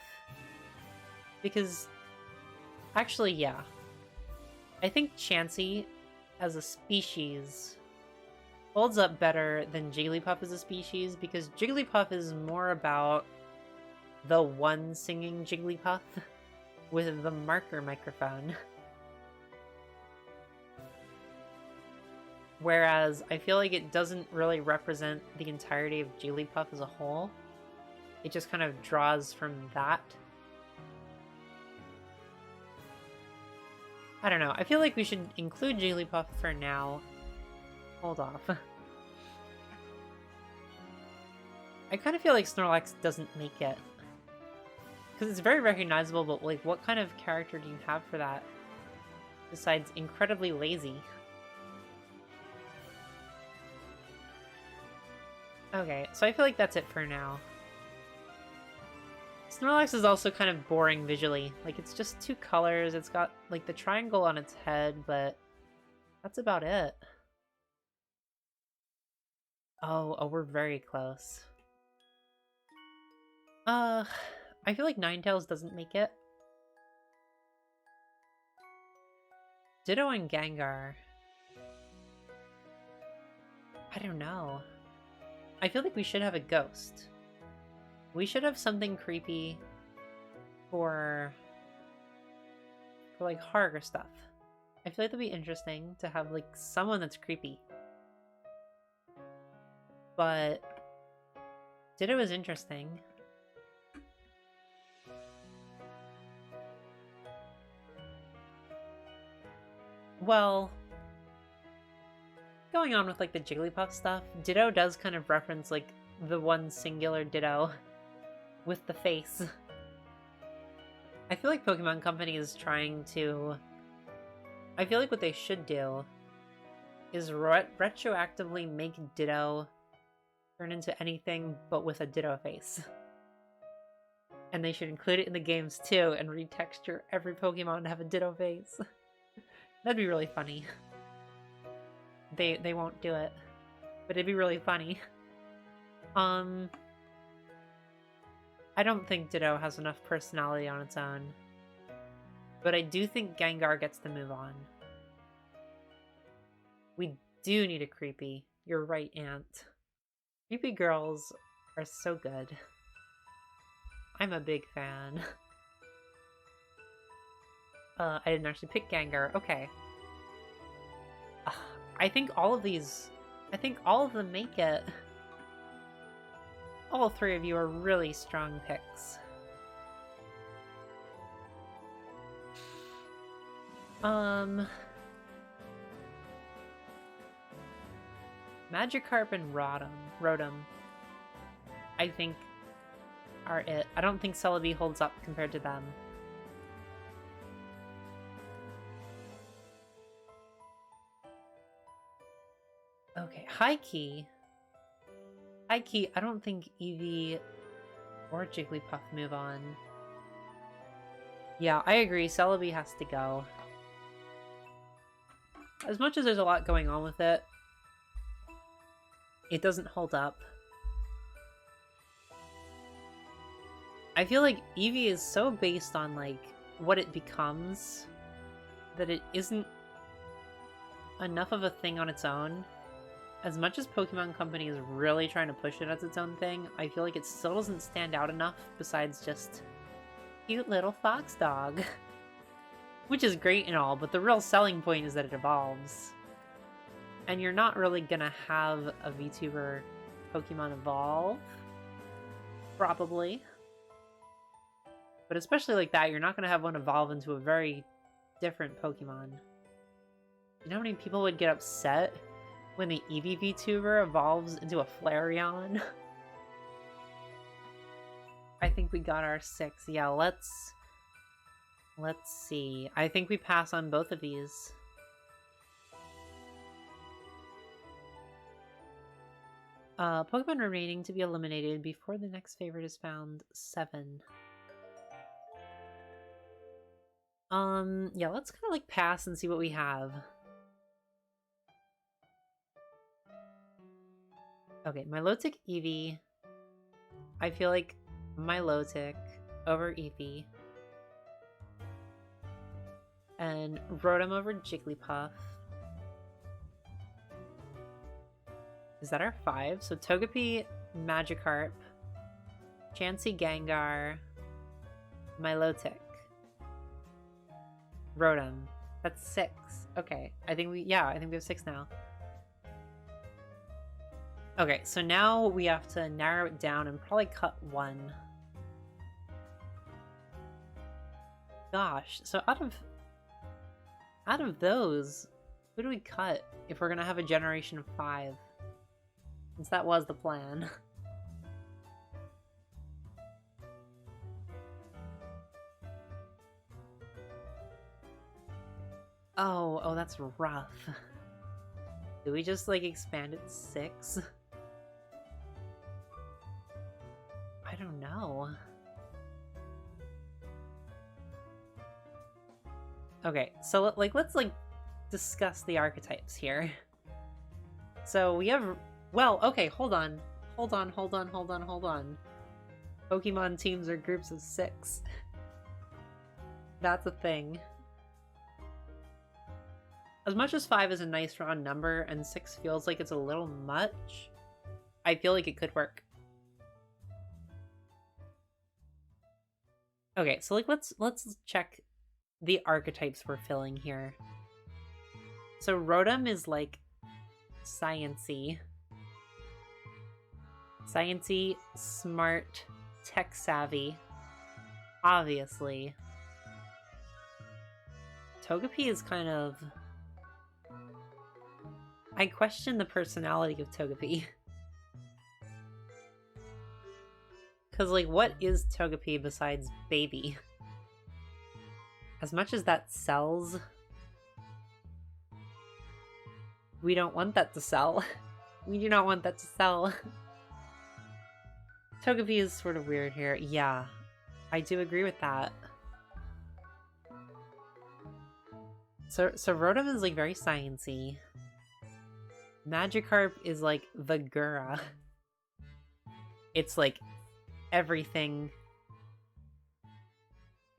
Because, actually, yeah. I think Chansey, as a species, holds up better than Jigglypuff as a species, because Jigglypuff is more about the one singing Jigglypuff with the marker microphone. Whereas I feel like it doesn't really represent the entirety of Jigglypuff as a whole. It just kind of draws from that. I don't know. I feel like we should include Jigglypuff for now. Hold off. I kind of feel like Snorlax doesn't make it. Because it's very recognizable, but like, what kind of character do you have for that? Besides incredibly lazy. Okay, so I feel like that's it for now. Snorlax is also kind of boring visually. Like, it's just two colors, it's got, like, the triangle on its head, but that's about it. Oh, we're very close. I feel like Ninetales doesn't make it. Ditto and Gengar. I don't know. I feel like we should have a ghost. We should have something creepy for like horror stuff. I feel like that'd be interesting to have like someone that's creepy. But Ditto is interesting. Well, going on with like the Jigglypuff stuff, Ditto does kind of reference like the one singular Ditto with the face. I feel like Pokemon Company is trying to... I feel like what they should do is retroactively make Ditto turn into anything but with a Ditto face. And they should include it in the games too and retexture every Pokemon to have a Ditto face. That'd be really funny. They won't do it, but it'd be really funny. I don't think Ditto has enough personality on its own, but I do think Gengar gets to move on. We do need a creepy. You're right, Ant. Creepy girls are so good. I'm a big fan. I didn't actually pick Gengar. Okay. I think all of these... I think all of them make it. All three of you are really strong picks. Magikarp and Rotom, I think, are it. I don't think Celebi holds up compared to them. Okay, High Key, I don't think Eevee or Jigglypuff move on. Yeah, I agree. Celebi has to go. As much as there's a lot going on with it, it doesn't hold up. I feel like Eevee is so based on, like, what it becomes that it isn't enough of a thing on its own. As much as Pokemon Company is really trying to push it as its own thing, I feel like it still doesn't stand out enough besides just cute little fox dog. Which is great and all, but the real selling point is that it evolves. And you're not really gonna have a VTuber Pokemon evolve. Probably. But especially like that, you're not gonna have one evolve into a very different Pokemon. You know how many people would get upset when the Eevee VTuber evolves into a Flareon? I think we got our 6. Yeah, let's see. I think we pass on both of these. Pokemon remaining to be eliminated before the next favorite is found. 7. Yeah, let's kind of like pass and see what we have. Okay, Milotic, Eevee. I feel like Milotic over Eevee. And Rotom over Jigglypuff. Is that our 5? So Togepi, Magikarp, Chansey, Gengar, Milotic, Rotom. That's 6. Okay, I think we have 6 now. Okay, so now we have to narrow it down and probably cut 1. Gosh, so out of Out of those, who do we cut if we're gonna have a generation of 5? Since that was the plan. Oh, that's rough. Do we just, like, expand it to 6? I don't know. Okay, so, let's, discuss the archetypes here. So, we have... Well, okay, hold on. Hold on. Pokemon teams are groups of 6. That's a thing. As much as 5 is a nice round number and 6 feels like it's a little much, I feel like it could work. Okay, so let's check the archetypes we're filling here. So Rotom is like science-y. Science-y, smart, tech-savvy. Obviously. Togepi is kind of... I question the personality of Togepi. Because, like, what is Togepi besides baby? As much as that sells, we don't want that to sell. We do not want that to sell. Togepi is sort of weird here. Yeah, I do agree with that. So Rotom is, like, very science-y. Magikarp is, like, the Gura. It's, like, everything.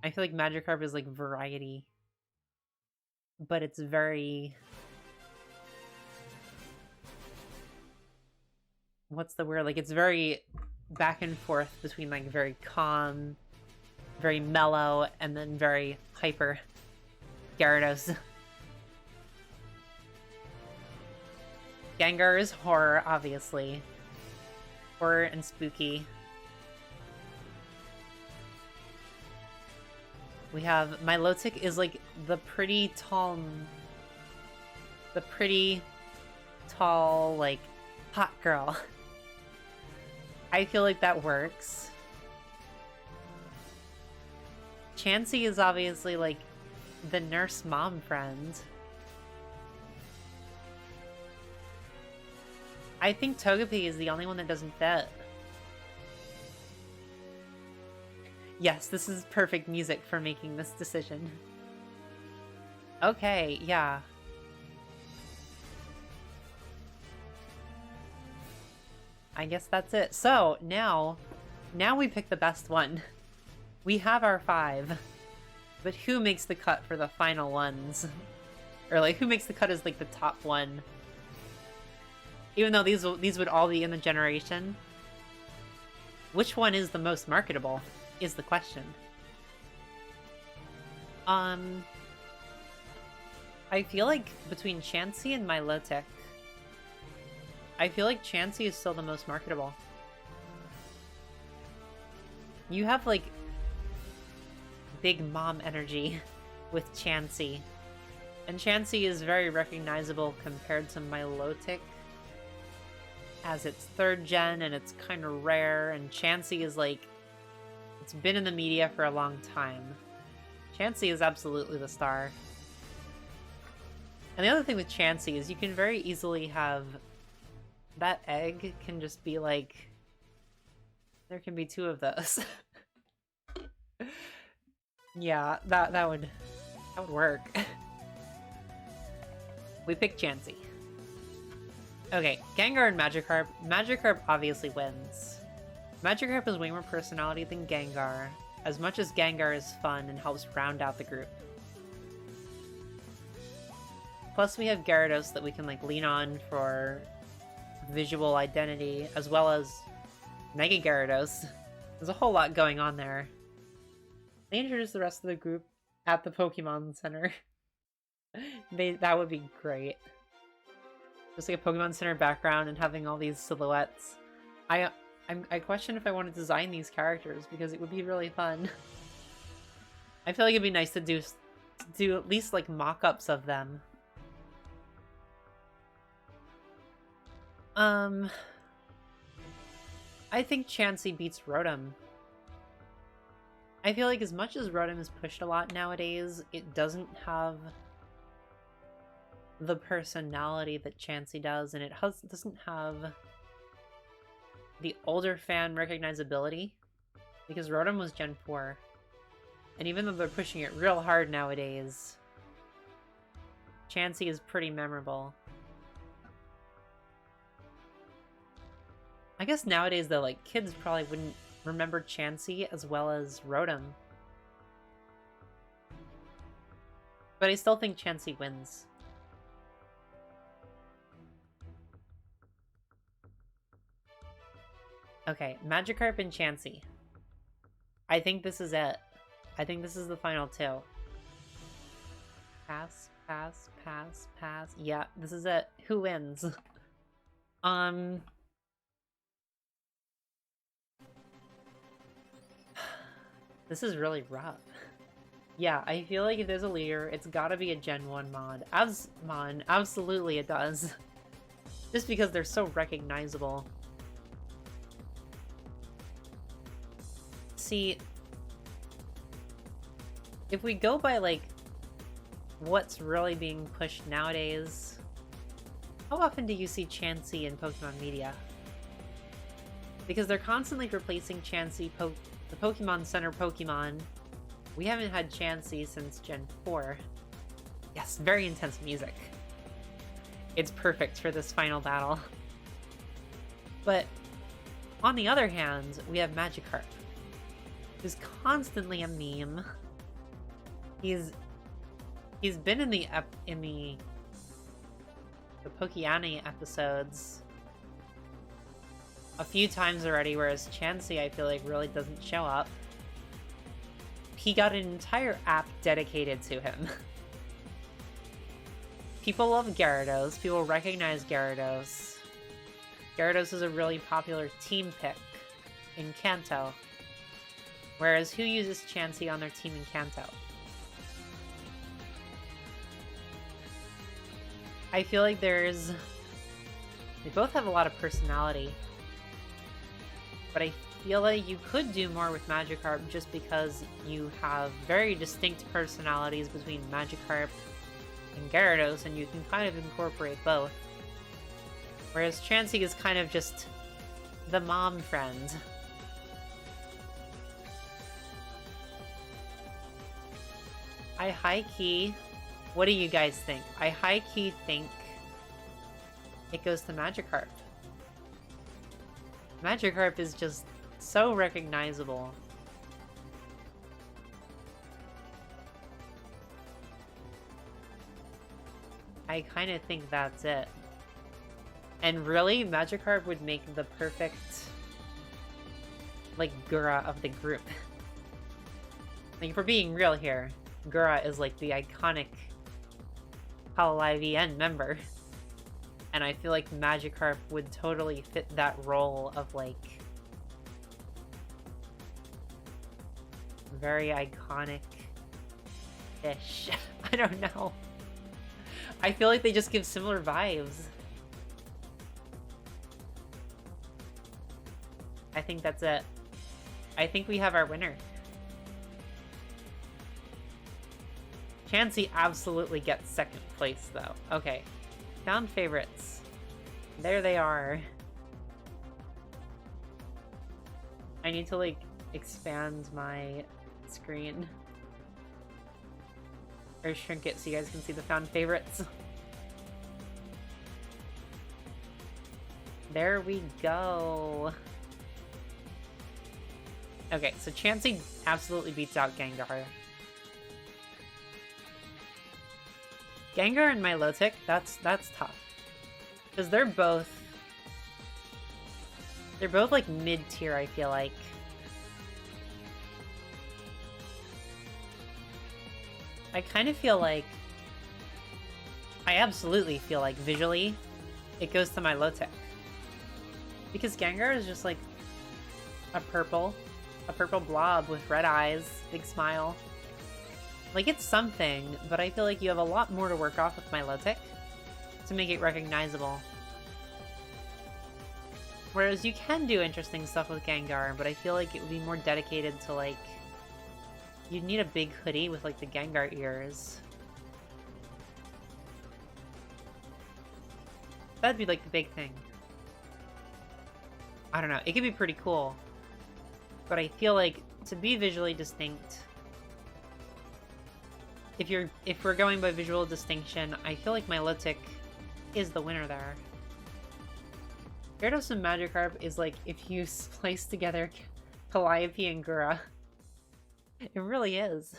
I feel like Magikarp is, like, variety. But it's very... What's the word? Like, it's very back and forth between, like, very calm, very mellow, and then very hyper. Gyarados. Gengar is horror, obviously. Horror and spooky. We have... Milotic is, like, the pretty tall, like, hot girl. I feel like that works. Chansey is obviously, like, the nurse mom friend. I think Togepi is the only one that doesn't fit. Yes, this is perfect music for making this decision. Okay, yeah. I guess that's it. So, now we pick the best one. We have our 5. But who makes the cut for the final ones? Or, like, who makes the cut as, like, the top one? Even though these would all be in the generation. Which one is the most marketable, is the question. I feel like between Chansey and Milotic, I feel like Chansey is still the most marketable. You have, like, big mom energy with Chansey. And Chansey is very recognizable compared to Milotic, as it's 3rd gen and it's kind of rare, and Chansey is, like, it's been in the media for a long time. Chansey is absolutely the star. And the other thing with Chansey is you can very easily have... That egg can just be, like... There can be 2 of those. Yeah, that would work. We picked Chansey. Okay, Gengar and Magikarp. Magikarp obviously wins. Magikarp has way more personality than Gengar, as much as Gengar is fun and helps round out the group. Plus we have Gyarados that we can, like, lean on for visual identity, as well as Mega Gyarados. There's a whole lot going on there. They introduce the rest of the group at the Pokemon Center. That would be great. Just like a Pokemon Center background and having all these silhouettes. I question if I want to design these characters because it would be really fun. I feel like it'd be nice to do do at least like mock-ups of them. I think Chansey beats Rotom. I feel like as much as Rotom is pushed a lot nowadays, it doesn't have the personality that Chansey does, and it doesn't have the older fan recognizability, because Rotom was Gen 4. And even though they're pushing it real hard nowadays, Chansey is pretty memorable. I guess nowadays, though, like, kids probably wouldn't remember Chansey as well as Rotom. But I still think Chansey wins. Okay, Magikarp and Chansey. I think this is it. I think this is the final two. Pass, pass, pass, pass. Yeah, this is it. Who wins? This is really rough. Yeah, I feel like if there's a leader, it's gotta be a Gen 1 mod. Absolutely it does. Just because they're so recognizable. See, if we go by, like, what's really being pushed nowadays, how often do you see Chansey in Pokemon media? Because they're constantly replacing Chansey, the Pokemon Center Pokemon. We haven't had Chansey since Gen 4. Yes, very intense music. It's perfect for this final battle. But, on the other hand, we have Magikarp, who's constantly a meme. He's been in the Pokeanime episodes a few times already, whereas Chansey, I feel like, really doesn't show up. He got an entire app dedicated to him. People love Gyarados. People recognize Gyarados. Gyarados is a really popular team pick in Kanto. Whereas who uses Chansey on their team in Kanto? I feel like they both have a lot of personality. But I feel like you could do more with Magikarp just because you have very distinct personalities between Magikarp and Gyarados, and you can kind of incorporate both. Whereas Chansey is kind of just the mom friend. I high-key... What do you guys think? I high-key think it goes to Magikarp. Magikarp is just so recognizable. I kind of think that's it. And really, Magikarp would make the perfect, like, Gura of the group. Like, if we're being real here, Gura is, like, the iconic Hololive EN member. And I feel like Magikarp would totally fit that role of, like, very iconic fish. I don't know. I feel like they just give similar vibes. I think that's it. I think we have our winner. Chansey absolutely gets second place, though. Okay. Found favorites. There they are. I need to, like, expand my screen. Or shrink it so you guys can see the found favorites. There we go. Okay, so Chansey absolutely beats out Gengar. Gengar and Milotic, that's tough. Because they're both like mid-tier, I feel like. I kind of feel like... I absolutely feel like, visually, it goes to Milotic. Because Gengar is just like a purple blob with red eyes, big smile. Like, it's something, but I feel like you have a lot more to work off with Milotic to make it recognizable. Whereas you can do interesting stuff with Gengar, but I feel like it would be more dedicated to, like... You'd need a big hoodie with, like, the Gengar ears. That'd be, like, the big thing. I don't know. It could be pretty cool. But I feel like, to be visually distinct... If we're going by visual distinction, I feel like Milotic is the winner there. Gyarados and Magikarp is like if you splice together Calliope and Gura. It really is.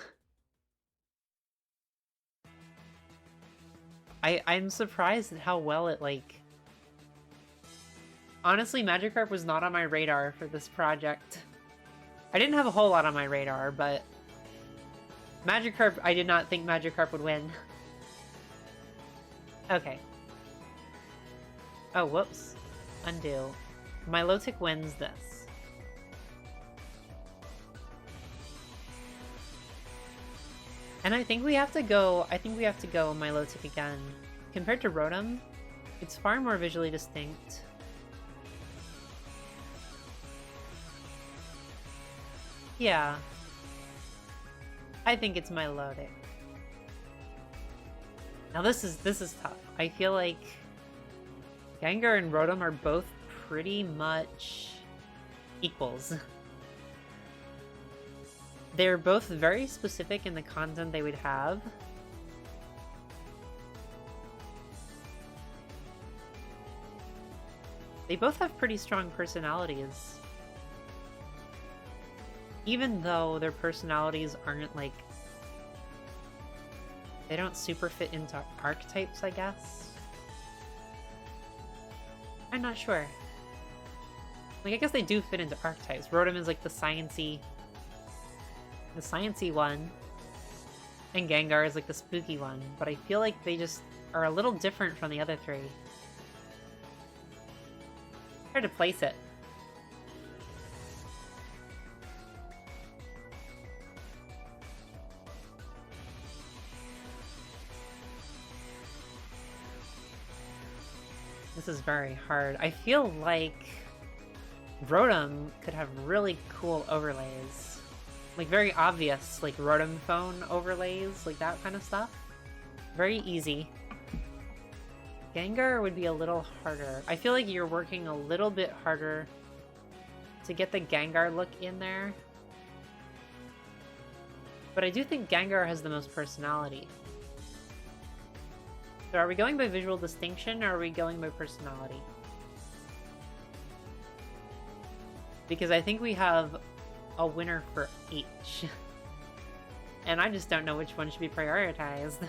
I'm surprised at how well it, like... Honestly, Magikarp was not on my radar for this project. I didn't have a whole lot on my radar, but... Magikarp, I did not think Magikarp would win. Okay. Oh, whoops. Undo. Milotic wins this. And I think we have to go Milotic again. Compared to Rotom, it's far more visually distinct. Yeah. I think it's Milotic. Now this is tough. I feel like Gengar and Rotom are both pretty much equals. They're both very specific in the content they would have. They both have pretty strong personalities. Even though their personalities aren't, like... They don't super fit into archetypes, I guess? I'm not sure. Like, I guess they do fit into archetypes. Rotom is, like, the sciencey one. And Gengar is, like, the spooky one. But I feel like they just are a little different from the other three. Hard to place it. This is very hard. I feel like Rotom could have really cool overlays. Like, very obvious, like, Rotom phone overlays, like that kind of stuff. Very easy. Gengar would be a little harder. I feel like you're working a little bit harder to get the Gengar look in there. But I do think Gengar has the most personality. So are we going by visual distinction, or are we going by personality? Because I think we have a winner for each. And I just don't know which one should be prioritized.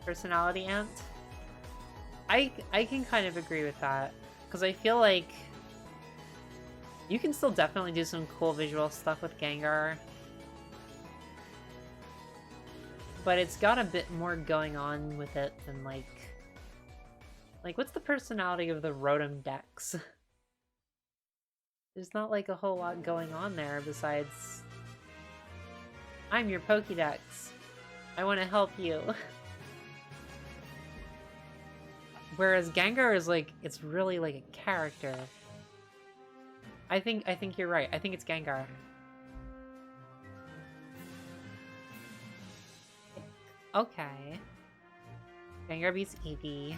Personality ant? I can kind of agree with that, because I feel like you can still definitely do some cool visual stuff with Gengar, but it's got a bit more going on with it than like what's the personality of the Rotom Dex? There's not like a whole lot going on there besides, I'm your Pokédex, I want to help you. Whereas Gengar is like, it's really like a character. I think you're right. I think it's Gengar. Okay. Gengar beats Eevee.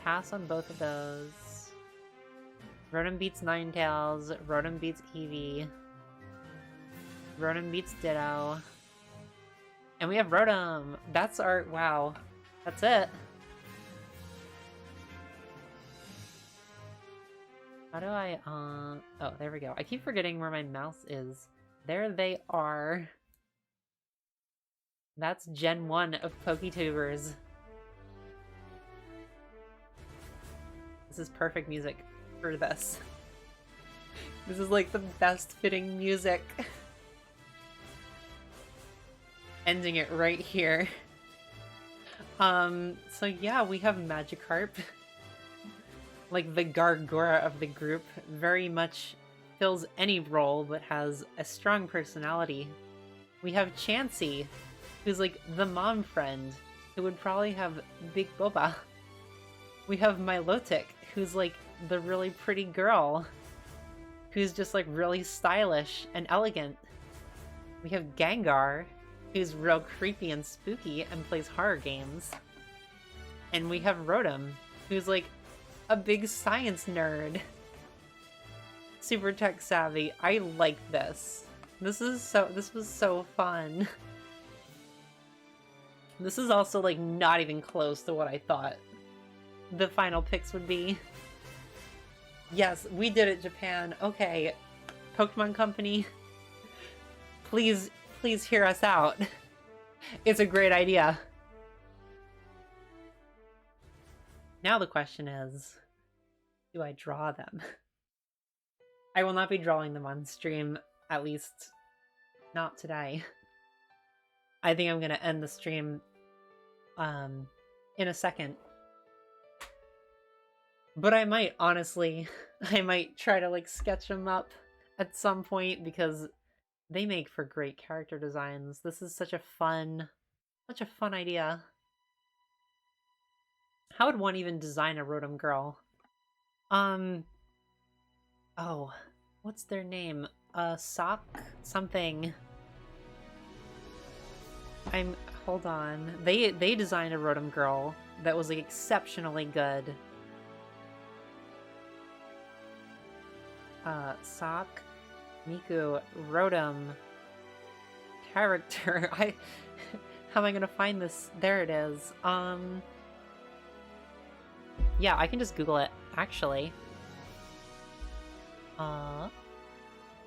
Pass on both of those. Rotom beats Ninetales. Rotom beats Eevee. Rotom beats Ditto. And we have Rotom! That's our... wow. That's it. How do I, oh, there we go. I keep forgetting where my mouse is. There they are. That's Gen 1 of PokeTubers. This is perfect music for this. This is like the best fitting music. Ending it right here. So yeah, we have Magikarp. Like the Gargora of the group, very much fills any role but has a strong personality. We have Chansey, who's like the mom friend, who would probably have Big Boba. We have Milotic, who's like the really pretty girl, who's just like really stylish and elegant. We have Gengar, who's real creepy and spooky and plays horror games. And we have Rotom, who's like a big science nerd. Super tech savvy. I like this. This was so fun. This is also like not even close to what I thought the final picks would be. Yes, we did it, Japan. Okay, Pokemon Company, please hear us out. It's a great idea. Now the question is, do I draw them? I will not be drawing them on stream, at least not today. I think I'm gonna end the stream in a second. But I might, honestly, I might try to like sketch them up at some point because they make for great character designs. This is such a fun idea. How would one even design a Rotom girl? Oh, what's their name? Sock something. Hold on. They designed a Rotom girl that was like exceptionally good. Sock, Miku, Rotom, character. How am I gonna find this? There it is. Yeah, I can just Google it, actually. Hold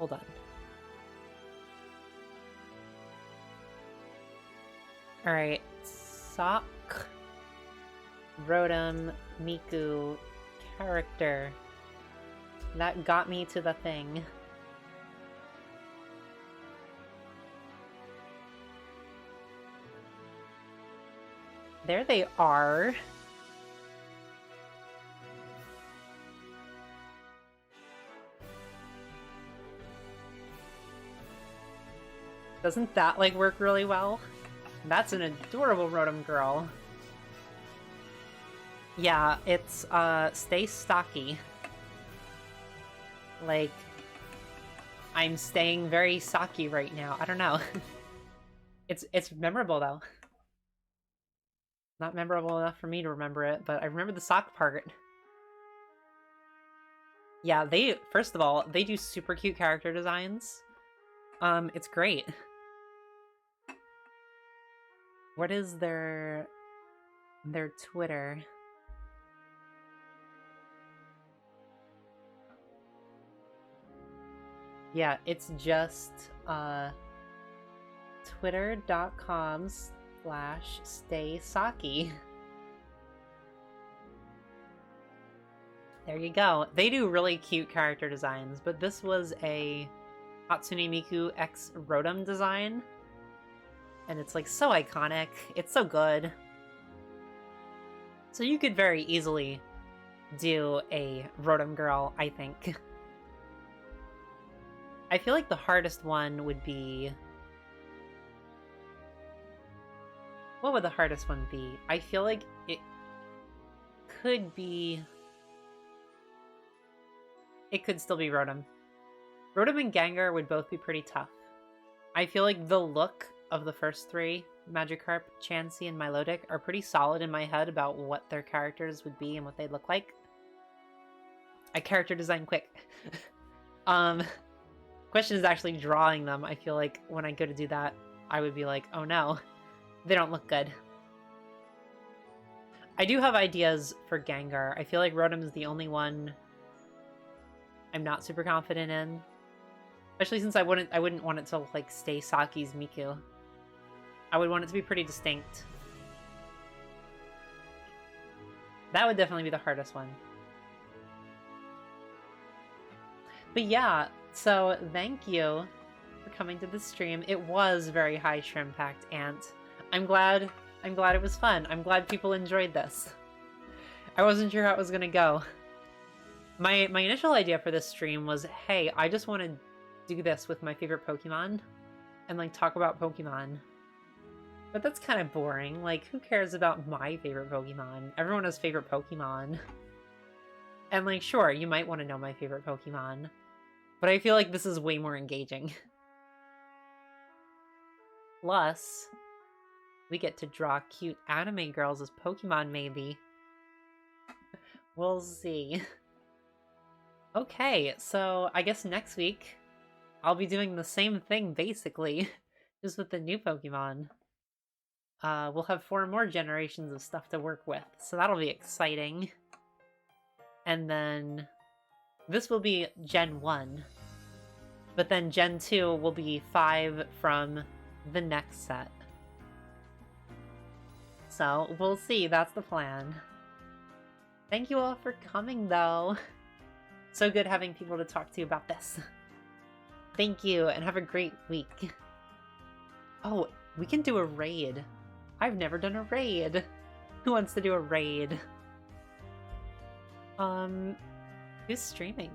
on. Alright, Sock, Rotom, Miku, character. That got me to the thing. There they are. Doesn't that, like, work really well? That's an adorable Rotom girl. Yeah, it's, stay stocky. Like, I'm staying very stocky right now. I don't know. It's memorable, though. Not memorable enough for me to remember it, but I remember the sock part. Yeah, first of all, they do super cute character designs. It's great. What is their Twitter? Yeah, it's just twitter.com/staysaki. There you go. They do really cute character designs, but this was a Hatsune Miku X Rotom design. And it's like so iconic. It's so good. So you could very easily do a Rotom girl, I think. I feel like the hardest one would be... What would the hardest one be? I feel like it could be... It could still be Rotom. Rotom and Gengar would both be pretty tough. I feel like the look of the first three, Magikarp, Chansey, and Milotic, are pretty solid in my head about what their characters would be and what they'd look like. I character design quick. Question is actually drawing them. I feel like when I go to do that, I would be like, oh no, they don't look good. I do have ideas for Gengar. I feel like Rotom is the only one I'm not super confident in. Especially since I wouldn't want it to like stay Saki's Miku. I would want it to be pretty distinct. That would definitely be the hardest one. But yeah, so thank you for coming to the stream. It was very high shrimp packed, Ant. I'm glad I'm glad it was fun. I'm glad people enjoyed this. I wasn't sure how it was gonna go. My initial idea for this stream was, hey, I just want to do this with my favorite Pokemon and like talk about Pokemon. But that's kind of boring. Like, who cares about my favorite Pokemon? Everyone has favorite Pokemon. And like, sure, you might want to know my favorite Pokemon, but I feel like this is way more engaging. Plus, we get to draw cute anime girls as Pokemon, maybe. We'll see. Okay, so I guess next week I'll be doing the same thing, basically, just with the new Pokemon. We'll have 4 more generations of stuff to work with, so that'll be exciting. And then this will be Gen 1, but then Gen 2 will be 5 from the next set. So we'll see, that's the plan. Thank you all for coming, though. So good having people to talk to about this. Thank you, and have a great week. Oh, we can do a raid. I've never done a raid. Who wants to do a raid? Who's streaming?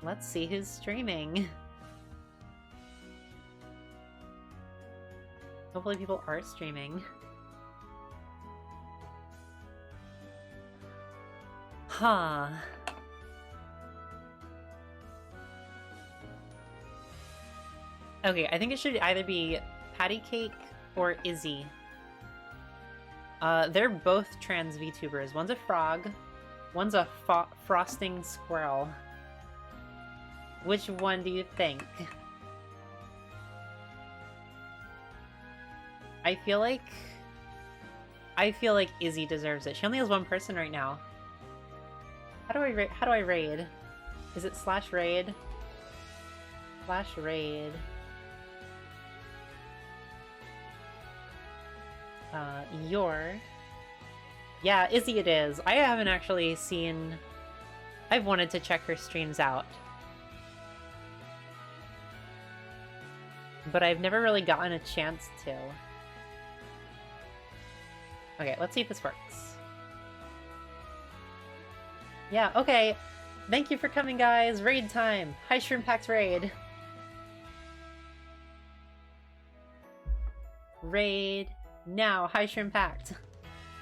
Let's see who's streaming. Hopefully people are streaming. Huh. Okay, I think it should either be Patty Cake or Izzy. They're both trans VTubers. One's a frog, one's a frosting squirrel. Which one do you think? I feel like Izzy deserves it. She only has 1 person right now. How do I raid? Is it /raid? /raid. Yeah, Izzy it is. I haven't actually seen... I've wanted to check her streams out. But I've never really gotten a chance to. Okay, let's see if this works. Yeah, okay. Thank you for coming, guys. Raid time. Hi, Shrimpax raid. Raid now. Hi, Shrimpact.